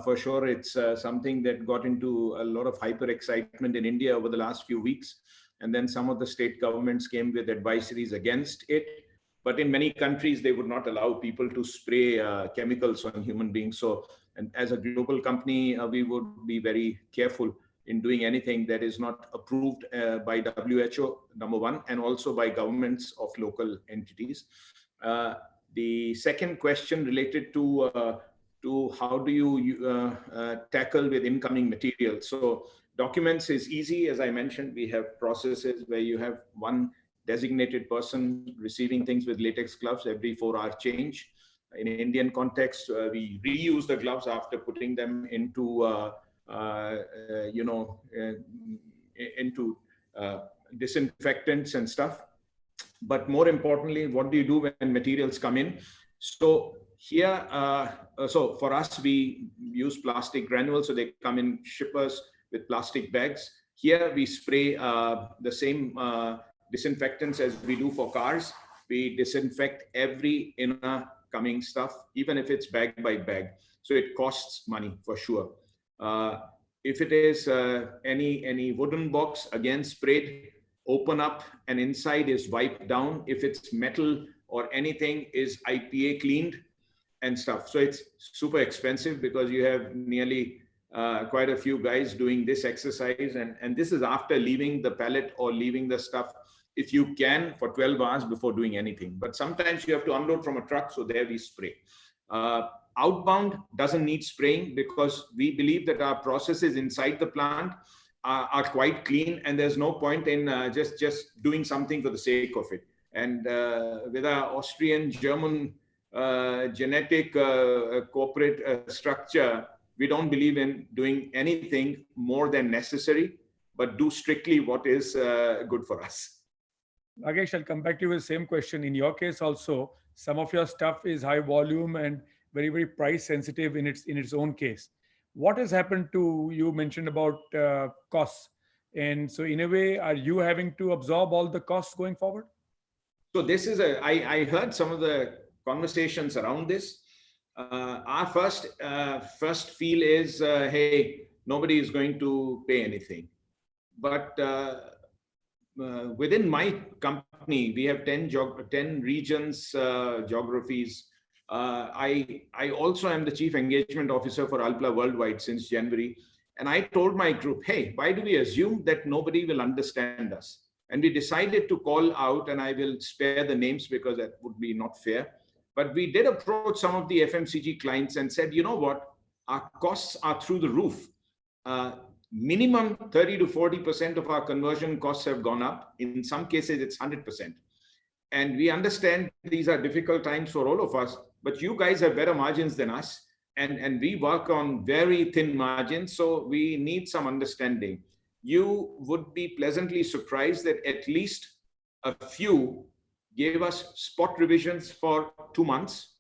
for sure, it's something that got into a lot of hyper excitement in India over the last few weeks. And then some of the state governments came with advisories against it. But in many countries, they would not allow people to spray chemicals on human beings. So, and as a global company, we would be very careful in doing anything that is not approved by WHO, number one, and also by governments of local entities. The second question related to how do you tackle with incoming material. So documents is easy. As I mentioned, we have processes where you have one designated person receiving things with latex gloves every 4-hour change. In an Indian context, we reuse the gloves after putting them into into disinfectants and stuff. But more importantly, what do you do when materials come in? So here, so for us, we use plastic granules, so they come in shippers with plastic bags. Here we spray the same disinfectants as we do for cars. We disinfect every inner coming stuff, even if it's bag by bag. So it costs money for sure. If it is any wooden box, again sprayed, open up, and inside is wiped down. If it's metal or anything, is IPA cleaned and stuff. So it's super expensive because you have nearly quite a few guys doing this exercise. And this is after leaving the pallet or leaving the stuff, if you can, for 12 hours before doing anything. But sometimes you have to unload from a truck, so there we spray. Outbound doesn't need spraying because we believe that our processes inside the plant are quite clean, and there's no point in just doing something for the sake of it. And with our Austrian, German genetic corporate structure, we don't believe in doing anything more than necessary, but do strictly what is good for us. Nagesh, I'll come back to you with the same question. In your case also, some of your stuff is high volume and very, very price sensitive in its own case. What has happened to, you mentioned about costs. And so in a way, are you having to absorb all the costs going forward? So this is I heard some of the conversations around this. Our first feel is, hey, nobody is going to pay anything. But within my company, we have 10 regions, geographies. I also am the Chief Engagement Officer for Alpla Worldwide since January. And I told my group, hey, why do we assume that nobody will understand us? And we decided to call out, and I will spare the names because that would be not fair. But we did approach some of the FMCG clients and said, you know what, our costs are through the roof. minimum 30 to 40% of our conversion costs have gone up. In some cases, it's 100%. And we understand these are difficult times for all of us, but you guys have better margins than us. And we work on very thin margins, so we need some understanding. You would be pleasantly surprised that at least a few gave us spot revisions for 2 months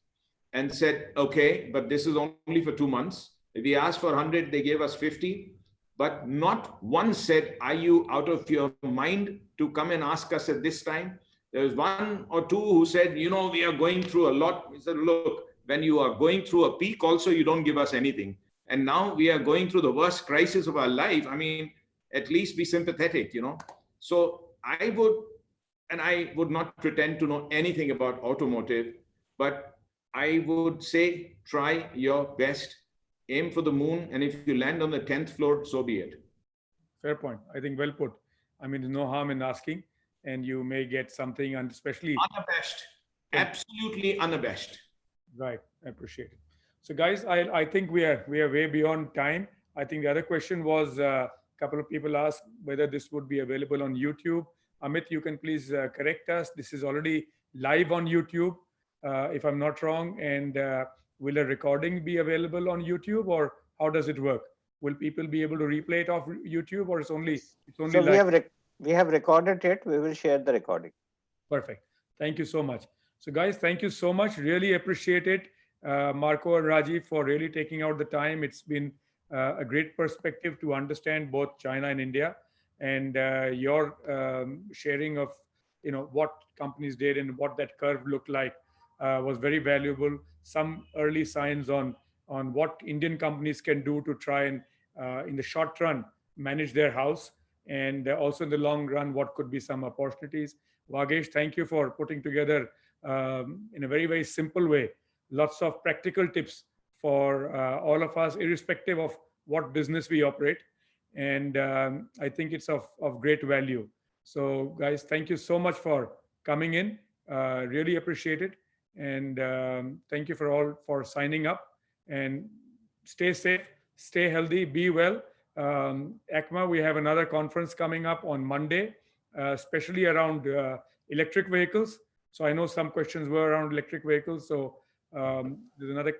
and said, okay, but this is only for 2 months. If we asked for 100, they gave us 50, but not one said, are you out of your mind to come and ask us at this time? There was 1 or 2 who said, you know, we are going through a lot. We said, look, when you are going through a peak also, you don't give us anything. And now we are going through the worst crisis of our life. I mean, at least be sympathetic, you know. So I would not pretend to know anything about automotive, but I would say, try your best, aim for the moon. And if you land on the 10th floor, so be it. Fair point. I think well put. I mean, there's no harm in asking, and you may get something, and especially unabashed, absolutely unabashed. Right. I appreciate it. So guys, I think we are way beyond time. I think the other question was a couple of people asked whether this would be available on YouTube. Amit, you can please correct us. This is already live on YouTube, if I'm not wrong. And will a recording be available on YouTube, or how does it work? Will people be able to replay it off YouTube, or it's only So live? we have recorded it. We will share the recording. Perfect. Thank you so much. So guys, thank you so much. Really appreciate it. Marco and Rajiv, for really taking out the time. It's been a great perspective to understand both China and India, and your sharing of what companies did and what that curve looked like was very valuable. Some early signs on what Indian companies can do to try and in the short run manage their house, and also in the long run what could be some opportunities. Vagesh, thank you for putting together in a very, very simple way lots of practical tips for all of us, irrespective of what business we operate. And I think it's of great value. So guys, thank you so much for coming in. Really appreciate it. And thank you for all for signing up. And stay safe, stay healthy, be well. ECMA, we have another conference coming up on Monday, especially around electric vehicles. So I know some questions were around electric vehicles. So there's another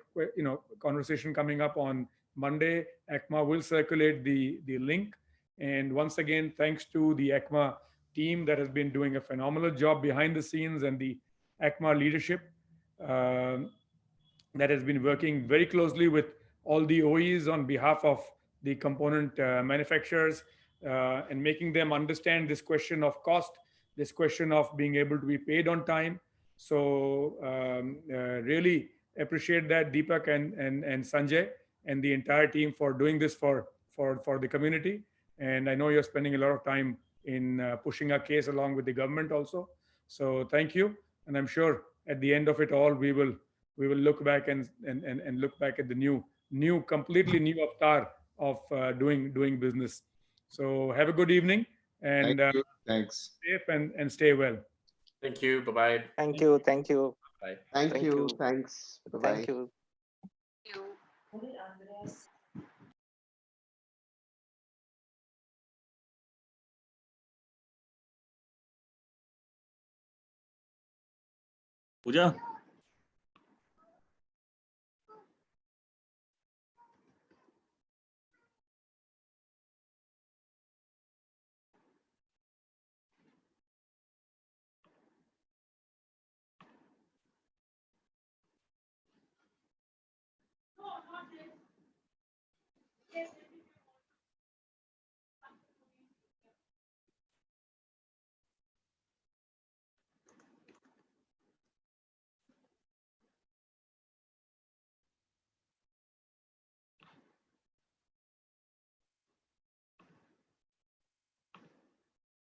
conversation coming up on Monday. ECMA will circulate the link. And once again, thanks to the ECMA team that has been doing a phenomenal job behind the scenes, and the ECMA leadership that has been working very closely with all the OEs on behalf of the component manufacturers, and making them understand this question of cost, this question of being able to be paid on time. So really appreciate that, Deepak and Sanjay and the entire team for doing this for the community. And I know you're spending a lot of time in pushing our case along with the government also. So thank you. And I'm sure at the end of it all, we will look back and look back at the completely new avatar of doing business. So have a good evening, and Thank you. Thanks. Safe and stay well. Thank you. Bye-bye. Thank you. Thank you. Bye. Thank you. Thanks. Bye-bye. Thank you. Pooja?